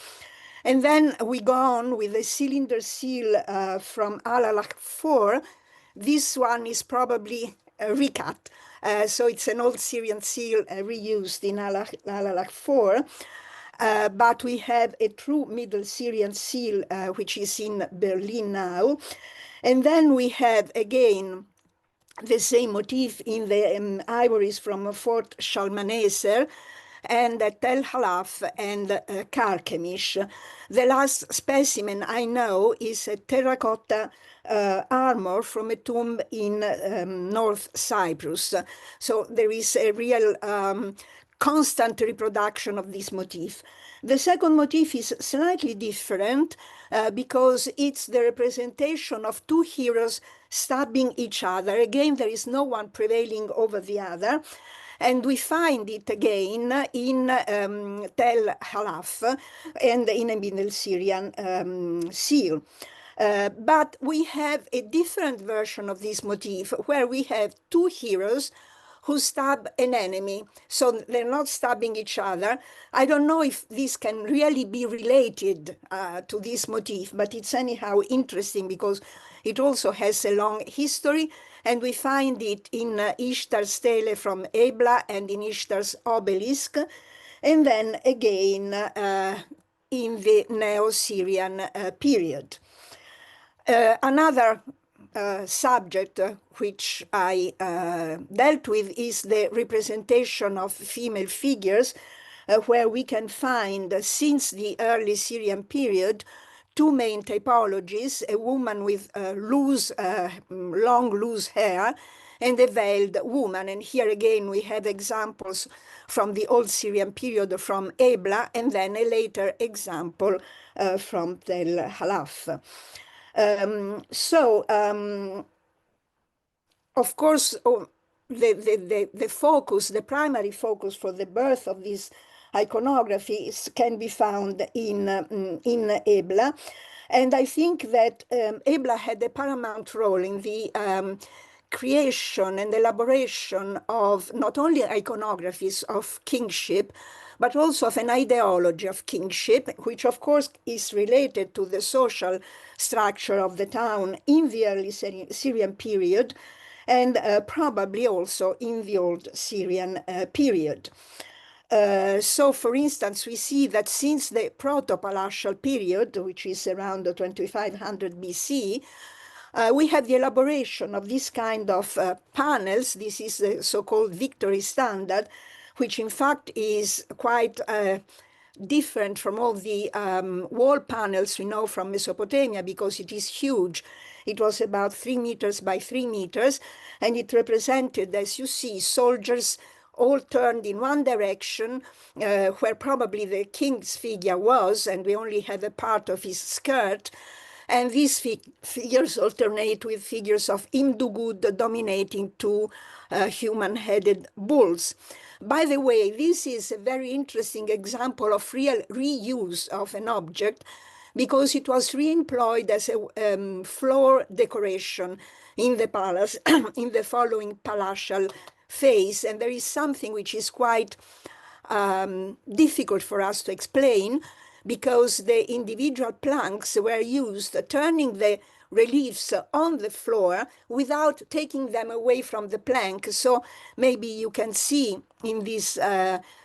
And then we go on with the cylinder seal from Al-Alaq IV. This one is probably a recut. So it's an Old Syrian seal reused in Al-Alaq IV. But we have a true Middle Syrian seal, which is in Berlin now. And then we have, again, the same motif in the ivories from Fort Shalmaneser and Tel Halaf and Carchemish. The last specimen I know is a terracotta armor from a tomb in North Cyprus. So there is a real constant reproduction of this motif. The second motif is slightly different because it's the representation of 2 heroes stabbing each other. Again, there is no one prevailing over the other. And we find it again in Tel Halaf and in a Middle Syrian seal. But we have a different version of this motif where we have 2 heroes who stab an enemy. So they're not stabbing each other. I don't know if this can really be related to this motif, but it's anyhow interesting because it also has a long history, and we find it in Ishtar's stele from Ebla and in Ishtar's obelisk, and then again in the Neo-Syrian period. Another subject which I dealt with is the representation of female figures, where we can find, since the early Syrian period, two main typologies: a woman with long, loose hair, and a veiled woman. And here again, we have examples from the Old Syrian period from Ebla, and then a later example from Tel Halaf. Of course, the focus, the primary focus for the birth of these iconographies can be found in Ebla. And I think that Ebla had a paramount role in the creation and elaboration of not only iconographies of kingship, but also of an ideology of kingship, which of course is related to the social structure of the town in the early Syrian period, and probably also in the Old Syrian period. So, for instance, we see that since the proto-palatial period, which is around 2500 BC, we have the elaboration of this kind of panels. This is the so-called victory standard, which in fact is quite different from all the wall panels we know from Mesopotamia, because it is huge. It was about 3 meters by 3 meters, and it represented, as you see, soldiers all turned in one direction, where probably the king's figure was, and we only have a part of his skirt. And these figures alternate with figures of Imdugud dominating two human-headed bulls. By the way, this is a very interesting example of real reuse of an object, because it was re-employed as a floor decoration in the palace in the following palatial phase. And there is something which is quite difficult for us to explain, because the individual planks were used, turning the reliefs on the floor without taking them away from the plank. So maybe you can see in this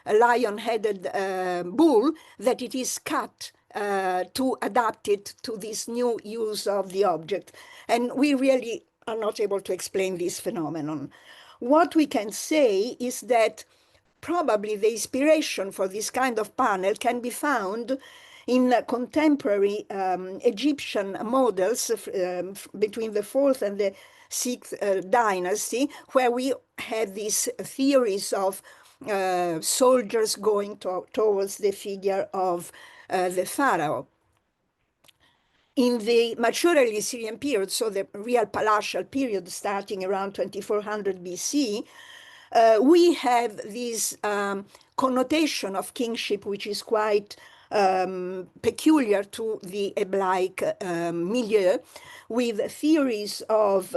lion-headed bull that it is cut to adapt it to this new use of the object. And we really are not able to explain this phenomenon. What we can say is that probably the inspiration for this kind of panel can be found in contemporary Egyptian models between the 4th and the 6th dynasty, where we had these theories of soldiers going towards the figure of the pharaoh. In the mature early Syrian period, so the real palatial period starting around 2400 BC, we have this connotation of kingship, which is quite peculiar to the Eblaic milieu, with theories of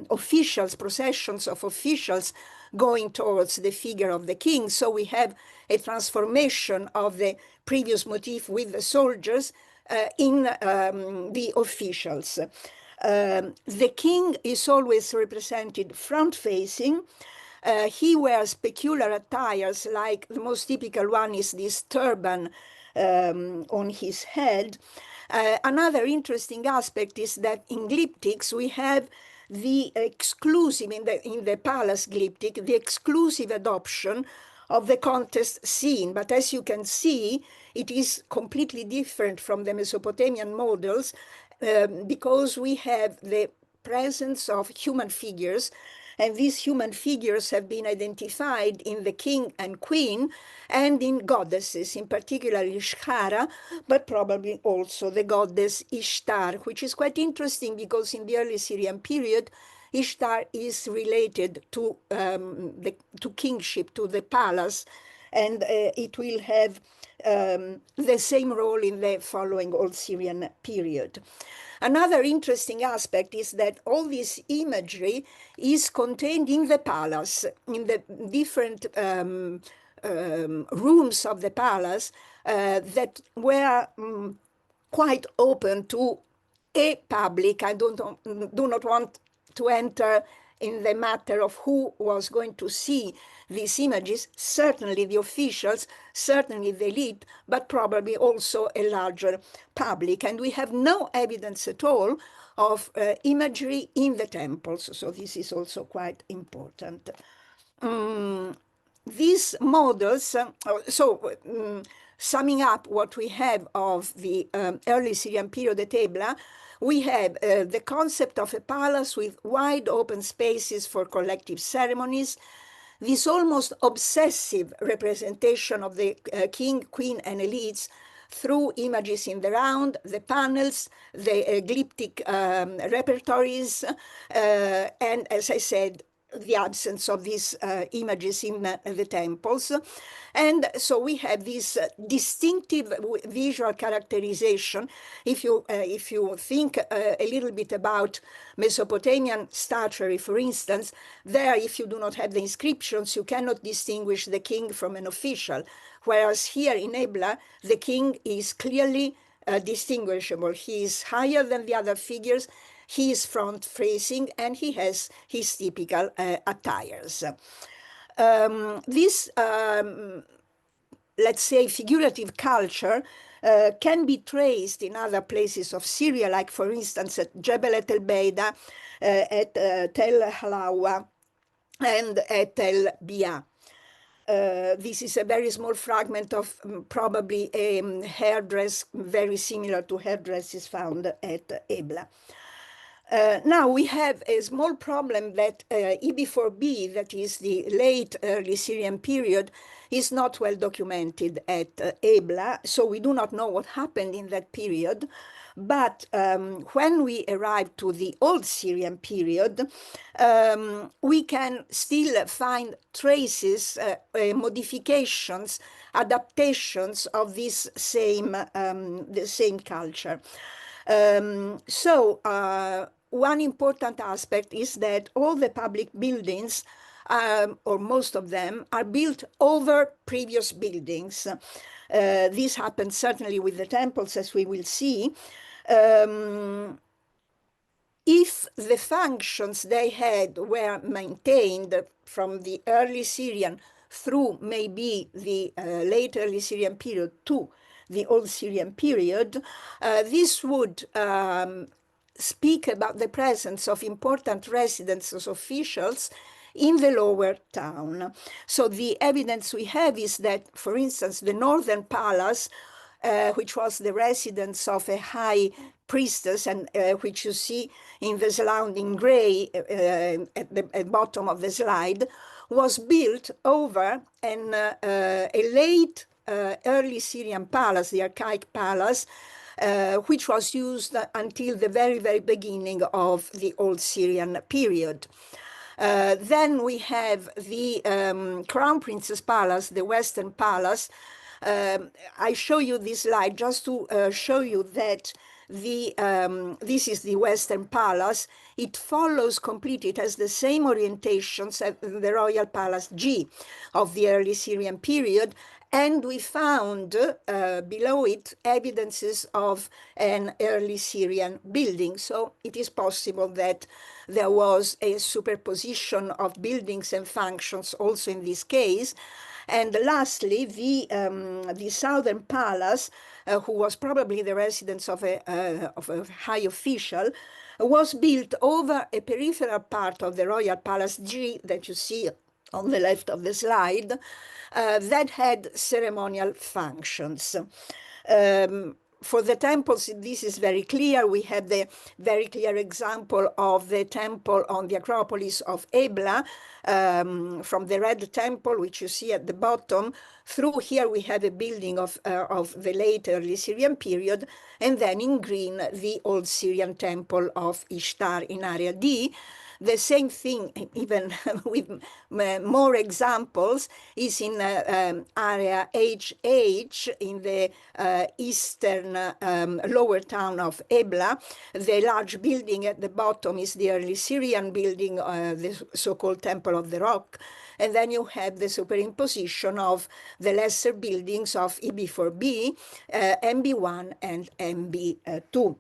officials, processions of officials going towards the figure of the king. So we have a transformation of the previous motif with the soldiers in the officials. The king is always represented front-facing. He wears peculiar attires, like the most typical one is this turban on his head. Another interesting aspect is that in glyptics we have the exclusive, in the palace glyptic, the exclusive adoption of the contest scene. But as you can see, it is completely different from the Mesopotamian models, because we have the presence of human figures, and these human figures have been identified in the king and queen and in goddesses, in particular Ishkara, but probably also the goddess Ishtar, which is quite interesting because in the early Syrian period, Ishtar is related to kingship, to the palace, and it will have the same role in the following Old Syrian period. Another interesting aspect is that all this imagery is contained in the palace, in the different rooms of the palace that were quite open to a public. I do not want to enter in the matter of who was going to see these images, certainly the officials, certainly the elite, but probably also a larger public. And we have no evidence at all of imagery in the temples. So this is also quite important. These models, summing up what we have of the early Syrian period at Ebla, we have the concept of a palace with wide open spaces for collective ceremonies, this almost obsessive representation of the king, queen, and elites through images in the round, the panels, the glyptic repertories, and as I said, the absence of these images in the temples. And so we have this distinctive visual characterization. If you think a little bit about Mesopotamian statuary, for instance, there, if you do not have the inscriptions, you cannot distinguish the king from an official. Whereas here in Ebla, the king is clearly distinguishable. He is higher than the other figures. He is front-facing, and he has his typical attires. This, let's say, figurative culture can be traced in other places of Syria, like, for instance, at Jebel el Beida, at Tel Halawa, and at Tel Bia. This is a very small fragment of probably a hairdress very similar to hairdresses found at Ebla. Now we have a small problem that EB4B, that is the late early Syrian period, is not well documented at Ebla, so we do not know what happened in that period. But when we arrive to the Old Syrian period, we can still find traces, modifications, adaptations of this same, the same culture. One important aspect is that all the public buildings, or most of them, are built over previous buildings. This happens certainly with the temples, as we will see. If the functions they had were maintained from the early Syrian through maybe the late early Syrian period to the Old Syrian period, this would speak about the presence of important residences officials in the lower town. So the evidence we have is that, for instance, the northern palace, which was the residence of a high priestess, and which you see in the slide in gray at the bottom of the slide, was built over a late early Syrian palace, the archaic palace, which was used until the very, very beginning of the Old Syrian period. Then we have the Crown Prince's Palace, the Western Palace. I show you this slide just to show you that this is the Western Palace. It follows completely, it has the same orientations as the Royal Palace G of the early Syrian period. And we found below it evidences of an early Syrian building. So it is possible that there was a superposition of buildings and functions also in this case. And lastly, the Southern Palace, who was probably the residence of a high official, was built over a peripheral part of the Royal Palace G that you see on the left of the slide, that had ceremonial functions. For the temples, this is very clear. We have the very clear example of the temple on the Acropolis of Ebla, from the Red Temple, which you see at the bottom. Through here, we have a building of the late early Syrian period, and then in green, the Old Syrian temple of Ishtar in Area D. The same thing, even with more examples, is in area HH in the eastern lower town of Ebla. The large building at the bottom is the early Syrian building, the so-called Temple of the Rock. And then you have the superimposition of the lesser buildings of EB4B, MB1, and MB2.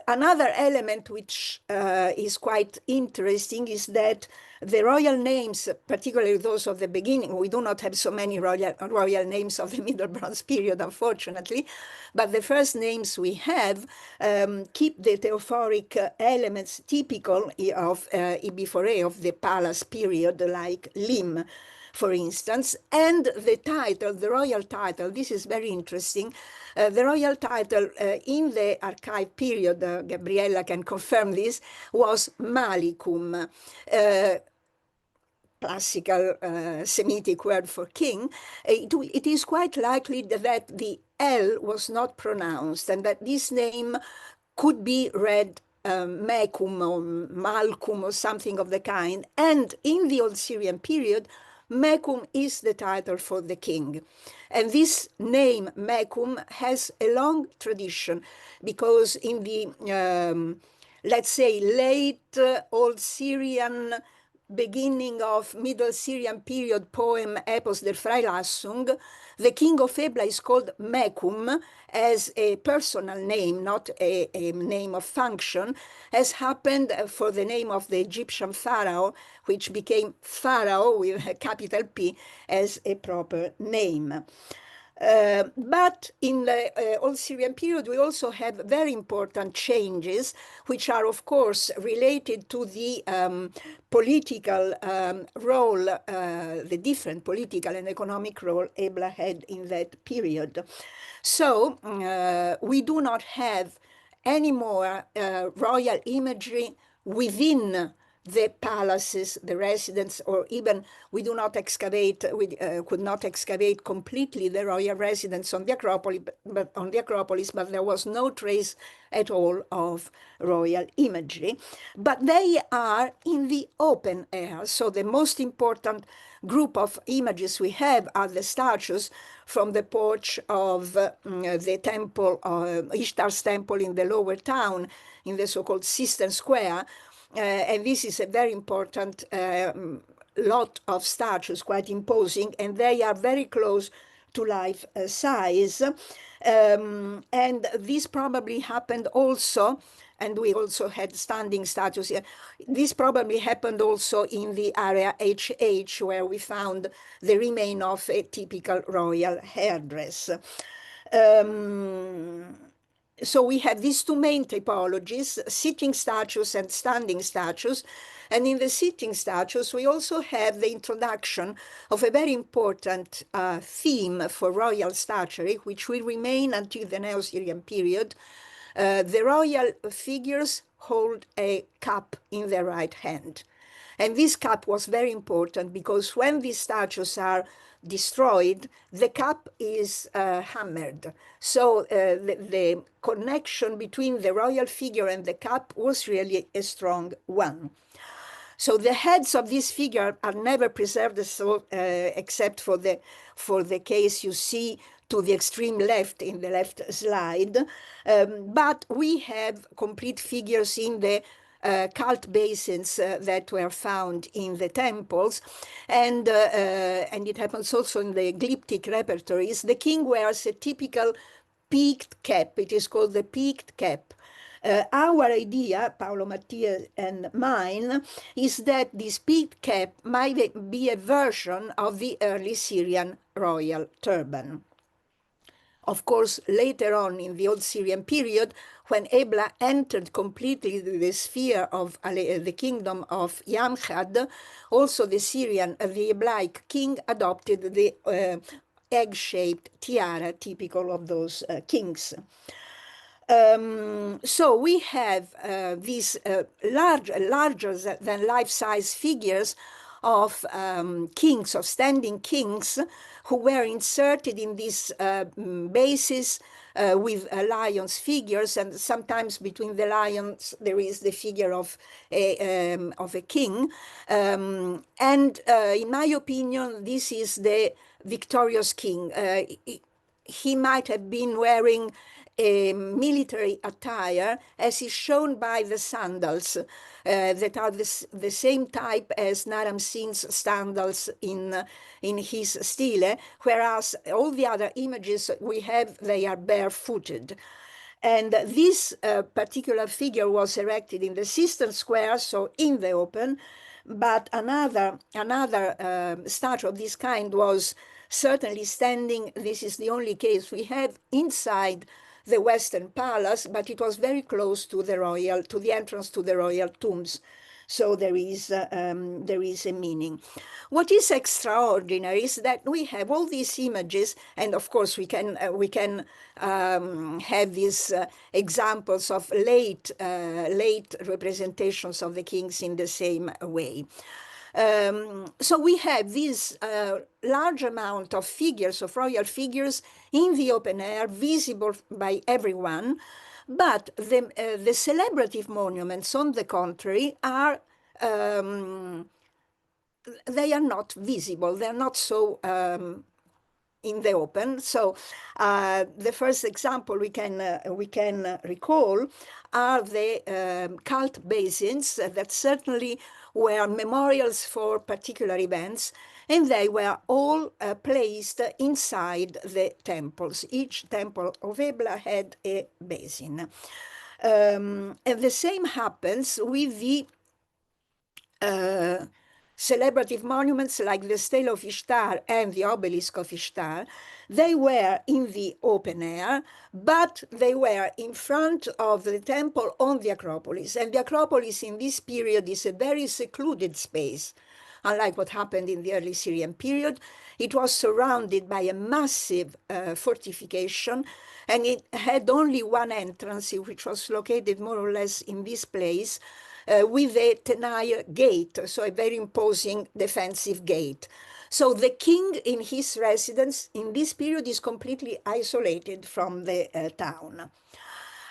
Another element which is quite interesting is that the royal names, particularly those of the beginning, we do not have so many royal names of the Middle Bronze period, unfortunately, but the first names we have keep the theophoric elements typical of EB4A, of the palace period, like Lim, for instance, and the title, the royal title, this is very interesting. The royal title in the archive period, Gabriella can confirm this, was Malicum, classical Semitic word for king. It is quite likely that the L was not pronounced and that this name could be read Mecum or Malcum or something of the kind. And in the Old Syrian period, Mecum is the title for the king. And this name, Mecum, has a long tradition because in the, let's say, late Old Syrian, beginning of Middle Syrian period poem Epos der Freilassung, the king of Ebla is called Mecum as a personal name, not a name of function, as happened for the name of the Egyptian pharaoh, which became Pharaoh with a capital P as a proper name. But in the Old Syrian period, we also have very important changes, which are, of course, related to the political role, the different political and economic role Ebla had in that period. So we do not have any more royal imagery within the palaces, the residence, or even we do not excavate, we could not excavate completely the royal residence on the Acropolis, but there was no trace at all of royal imagery. But they are in the open air. So the most important group of images we have are the statues from the porch of the temple, Ishtar's temple in the lower town, in the so-called Cistern Square. And this is a very important lot of statues, quite imposing, and they are very close to life size. And this probably happened also, and we also had standing statues here. This probably happened also in the area HH, where we found the remain of a typical royal hairdress. So we have these two main typologies, sitting statues and standing statues. And in the sitting statues, we also have the introduction of a very important theme for royal statuary, which will remain until the Neo-Syrian period. The royal figures hold a cup in their right hand. And this cup was very important because when these statues are destroyed, the cup is hammered. So the connection between the royal figure and the cup was really a strong one. So the heads of this figure are never preserved, so, except for the case you see to the extreme left in the left slide. But we have complete figures in the cult basins that were found in the temples, and it happens also in the glyptic repertories. The king wears a typical peaked cap. It is called the peaked cap. Our idea, Paolo Mattia and mine, is that this peaked cap might be a version of the early Syrian royal turban. Of course, later on in the Old Syrian period, when Ebla entered completely the sphere of the kingdom of Yamkhad, also the Eblaic king adopted the egg-shaped tiara typical of those kings. So we have these larger than life-size figures of kings, of standing kings, who were inserted in these bases with lions figures, and sometimes between the lions there is the figure of a king. And in my opinion, this is the victorious king. He might have been wearing a military attire, as is shown by the sandals that are the same type as Naram-Sin's sandals in his stele, whereas all the other images we have, they are barefooted. And this particular figure was erected in the Cistern Square, so in the open, but another statue of this kind was certainly standing. This is the only case we have inside the Western Palace, but it was very close to the entrance to the royal tombs. So there is a meaning. What is extraordinary is that we have all these images, and of course we can have these examples of late representations of the kings in the same way. So we have this large amount of figures, of royal figures, in the open air, visible by everyone. But the celebrative monuments, on the contrary, are they are not visible. They're not so in the open. So the first example we can recall are the cult basins that certainly were memorials for particular events, and they were all placed inside the temples. Each temple of Ebla had a basin. And the same happens with the celebrative monuments like the Stele of Ishtar and the Obelisk of Ishtar. They were in the open air, but they were in front of the temple on the Acropolis. And the Acropolis in this period is a very secluded space. Unlike what happened in the early Syrian period, it was surrounded by a massive fortification, and it had only one entrance, which was located more or less in this place, with a tenai gate, so a very imposing defensive gate. So the king in his residence in this period is completely isolated from the town.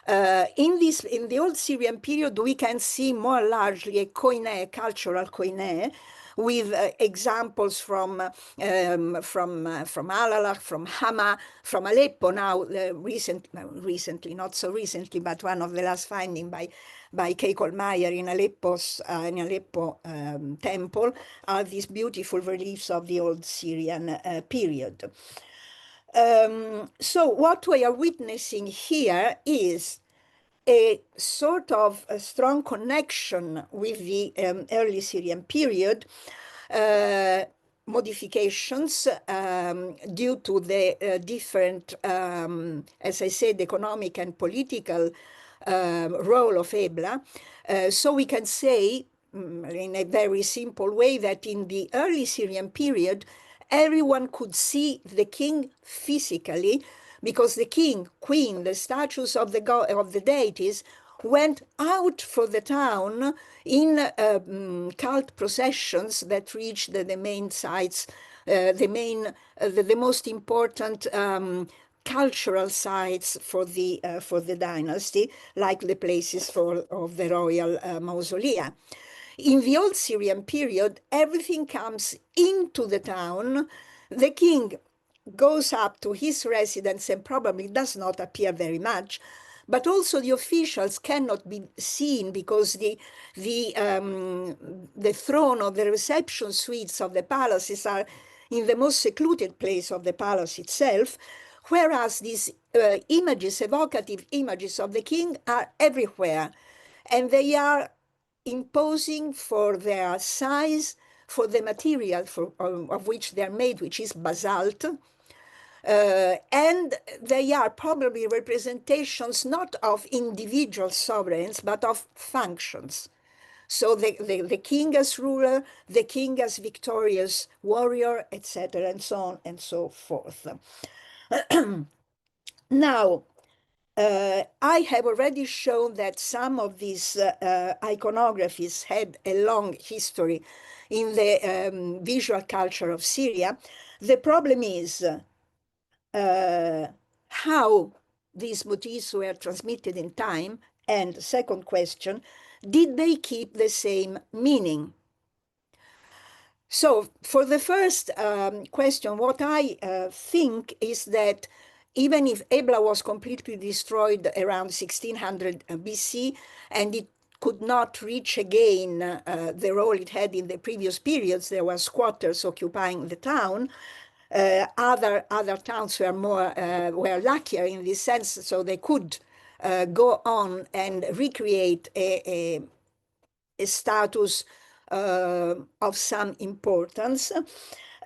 In the old Syrian period, we can see more largely a koine, cultural koine, with examples from Alalakh, from Hama, from Aleppo. Now, recently, not so recently, but one of the last findings by Kay Kohlmeyer in Aleppo temple are these beautiful reliefs of the old Syrian period. So what we are witnessing here is a sort of a strong connection with the early Syrian period, modifications due to the different, as I said, economic and political role of Ebla. So we can say, in a very simple way, that in the early Syrian period, everyone could see the king physically, because the king, queen, the statues of the deities went out for the town in cult processions that reached the main sites, the most important cultural sites for the dynasty, like the places of the royal mausolea. In the old Syrian period, everything comes into the town. The king goes up to his residence and probably does not appear very much, but also the officials cannot be seen because the throne or the reception suites of the palaces are in the most secluded place of the palace itself, whereas these images, evocative images of the king, are everywhere, and they are imposing for their size, for the material of which they're made, which is basalt, and they are probably representations not of individual sovereigns, but of functions. So the king as ruler, the king as victorious warrior, etc., and so on and so forth. Now, I have already shown that some of these iconographies had a long history in the visual culture of Syria. The problem is how these motifs were transmitted in time, and second question, did they keep the same meaning? So for the first question, what I think is that even if Ebla was completely destroyed around 1600 BC, and it could not reach again the role it had in the previous periods, there were squatters occupying the town. Other towns were were luckier in this sense, so they could go on and recreate a status of some importance.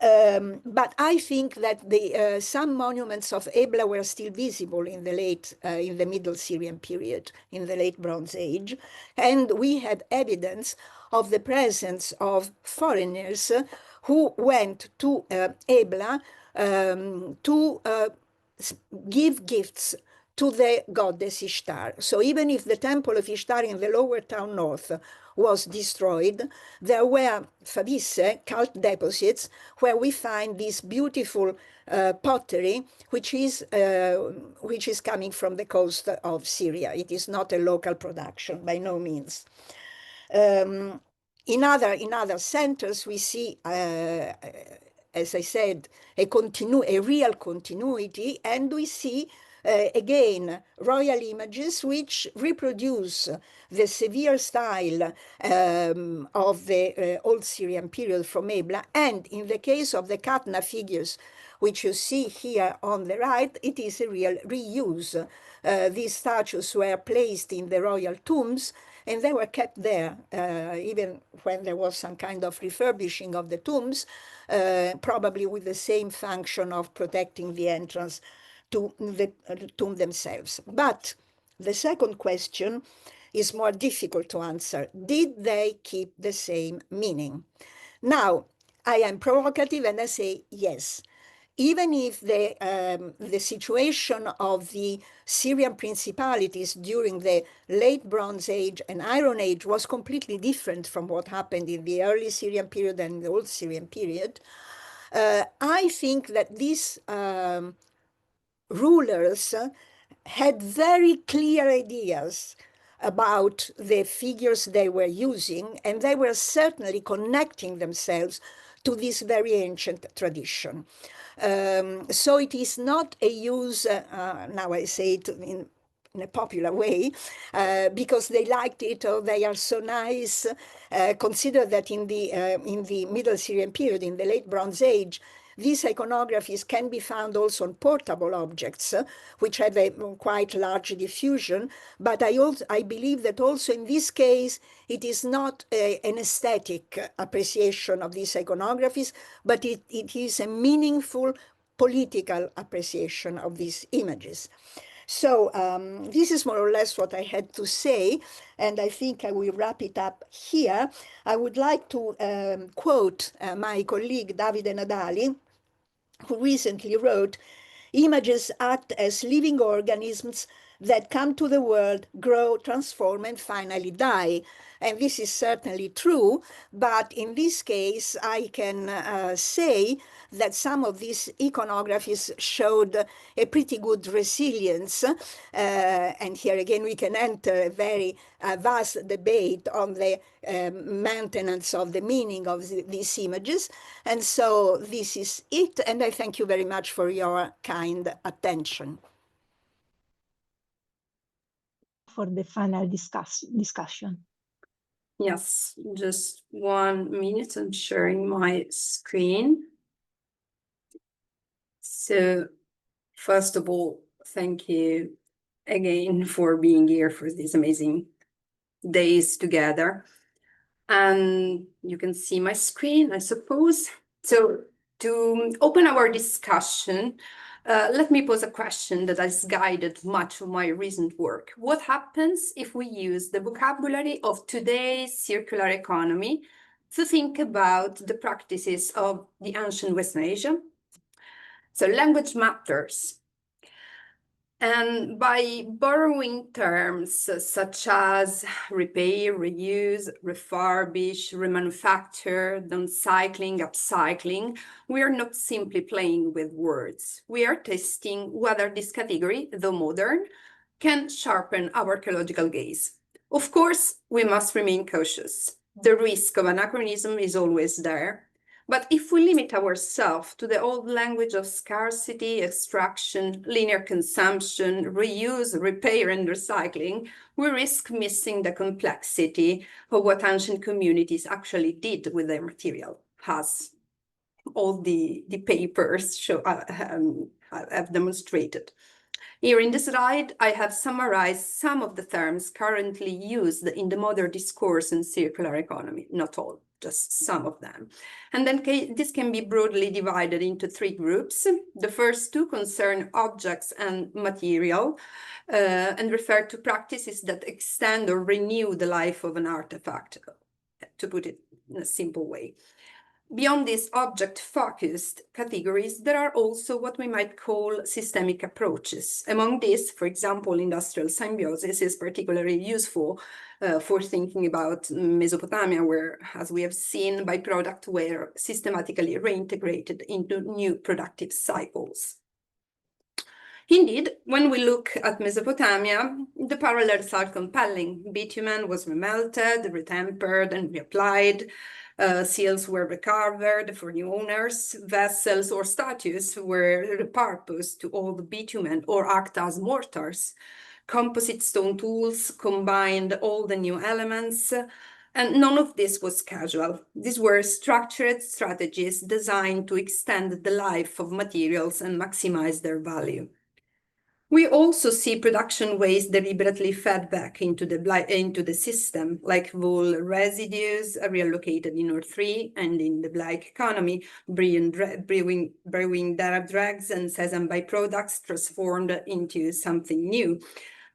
But I think that some monuments of Ebla were still visible in the Middle Syrian period, in the late Bronze Age, and we have evidence of the presence of foreigners who went to Ebla to give gifts to the goddess Ishtar. So even if the temple of Ishtar in the lower town north was destroyed, there were favisse, cult deposits, where we find this beautiful pottery, which is coming from the coast of Syria. It is not a local production, by no means. In other centers, we see, as I said, a real continuity, and we see again royal images which reproduce the severe style of the Old Syrian period from Ebla. And in the case of the Katna figures, which you see here on the right, it is a real reuse. These statues were placed in the royal tombs, and they were kept there, even when there was some kind of refurbishing of the tombs, probably with the same function of protecting the entrance to the tomb themselves. But the second question is more difficult to answer. Did they keep the same meaning? Now, I am provocative and I say yes. Even if the situation of the Syrian principalities during the late Bronze Age and Iron Age was completely different from what happened in the early Syrian period and the Old Syrian period, I think that these rulers had very clear ideas about the figures they were using, and they were certainly connecting themselves to this very ancient tradition. So it is not a use, now I say it in a popular way, because they liked it or they are so nice. Consider that in the Middle Syrian period, in the late Bronze Age, these iconographies can be found also on portable objects, which have a quite large diffusion. But I believe that also in this case, it is not an aesthetic appreciation of these iconographies, but it is a meaningful political appreciation of these images. So this is more or less what I had to say, and I think I will wrap it up here. I would like to quote my colleague Davide Nadali, who recently wrote, "Images act as living organisms that come to the world, grow, transform, and finally die." And this is certainly true, but in this case, I can say that some of these iconographies showed a pretty good resilience. And here again, we can enter a very vast debate on the maintenance of the meaning of these images. And so this is it, and I thank you very much for your kind attention. For the final discussion. Yes, just 1 minute. I'm sharing my screen. So first of all, thank you again for being here for these amazing days together. And you can see my screen, I suppose. So to open our discussion, let me pose a question that has guided much of my recent work. What happens if we use the vocabulary of today's circular economy to think about the practices of the ancient Western Asia? So language matters. And by borrowing terms such as repair, reuse, refurbish, remanufacture, downcycling, upcycling, we are not simply playing with words. We are testing whether this category, though modern, can sharpen our archaeological gaze. Of course, we must remain cautious. The risk of anachronism is always there. But if we limit ourselves to the old language of scarcity, extraction, linear consumption, reuse, repair, and recycling, we risk missing the complexity of what ancient communities actually did with their material, as all the papers have demonstrated. Here in this slide, I have summarized some of the terms currently used in the modern discourse in circular economy, not all, just some of them. And then this can be broadly divided into three groups. The first two concern objects and material and refer to practices that extend or renew the life of an artifact, to put it in a simple way. Beyond these object-focused categories, there are also what we might call systemic approaches. Among these, for example, industrial symbiosis is particularly useful for thinking about Mesopotamia, where, as we have seen, byproducts were systematically reintegrated into new productive cycles. Indeed, when we look at Mesopotamia, the parallels are compelling. Bitumen was remelted, retempered, and reapplied. Seals were recovered for new owners. Vessels or statues were repurposed to old bitumen or act as mortars. Composite stone tools combined all the new elements, and none of this was casual. These were structured strategies designed to extend the life of materials and maximize their value. We also see production waste deliberately fed back into the system, like wool residues reallocated in R3 and in the black economy, brewing dregs and sesame byproducts transformed into something new.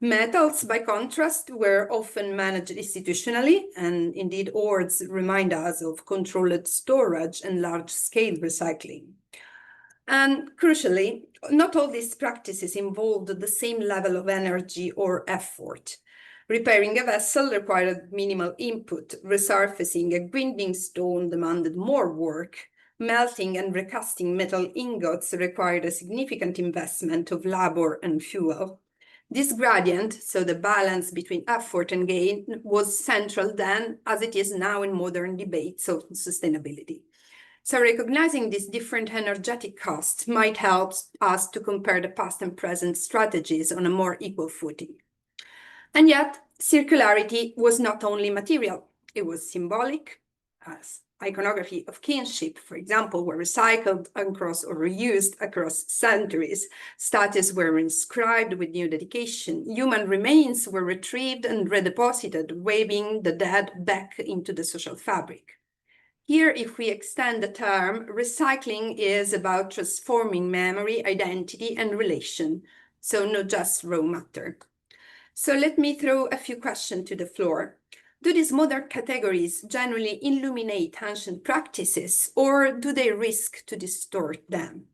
Metals, by contrast, were often managed institutionally, and indeed hoards remind us of controlled storage and large-scale recycling. And crucially, not all these practices involved the same level of energy or effort. Repairing a vessel required minimal input. Resurfacing a grinding stone demanded more work. Melting and recasting metal ingots required a significant investment of labor and fuel. This gradient, so the balance between effort and gain, was central then, as it is now in modern debates of sustainability. So recognizing these different energetic costs might help us to compare the past and present strategies on a more equal footing. And yet, circularity was not only material, it was symbolic, as iconography of kinship, for example, were recycled across or reused across centuries. Statues were inscribed with new dedication. Human remains were retrieved and redeposited, waving the dead back into the social fabric. Here, if we extend the term, recycling is about transforming memory, identity, and relation, so not just raw matter. So let me throw a few questions to the floor. Do these modern categories generally illuminate ancient practices, or do they risk to distort them?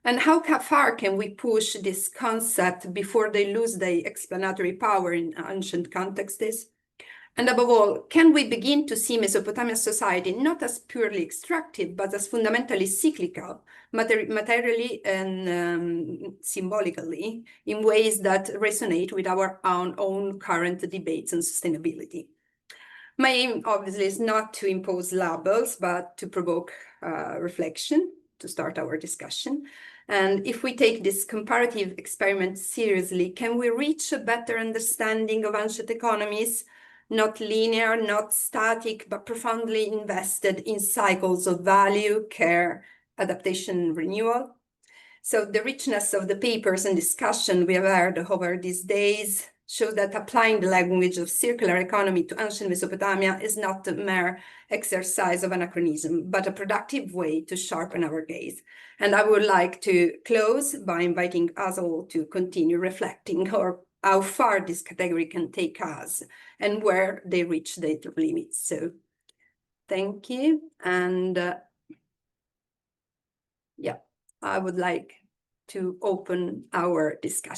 And how far can we push this concept before they lose their explanatory power in ancient contexts? And above all, can we begin to see Mesopotamian society not as purely extractive, but as fundamentally cyclical, materially and symbolically, in ways that resonate with our own current debates on sustainability? My aim, obviously, is not to impose labels, but to provoke reflection, to start our discussion. And if we take this comparative experiment seriously, can we reach a better understanding of ancient economies? Not linear, not static, but profoundly invested in cycles of value, care, adaptation, and renewal. So the richness of the papers and discussion we have heard over these days shows that applying the language of circular economy to ancient Mesopotamia is not a mere exercise of anachronism, but a productive way to sharpen our gaze. And I would like to close by inviting us all to continue reflecting on how far this category can take us and where they reach their limits. So thank you. And yeah, I would like to open our discussion.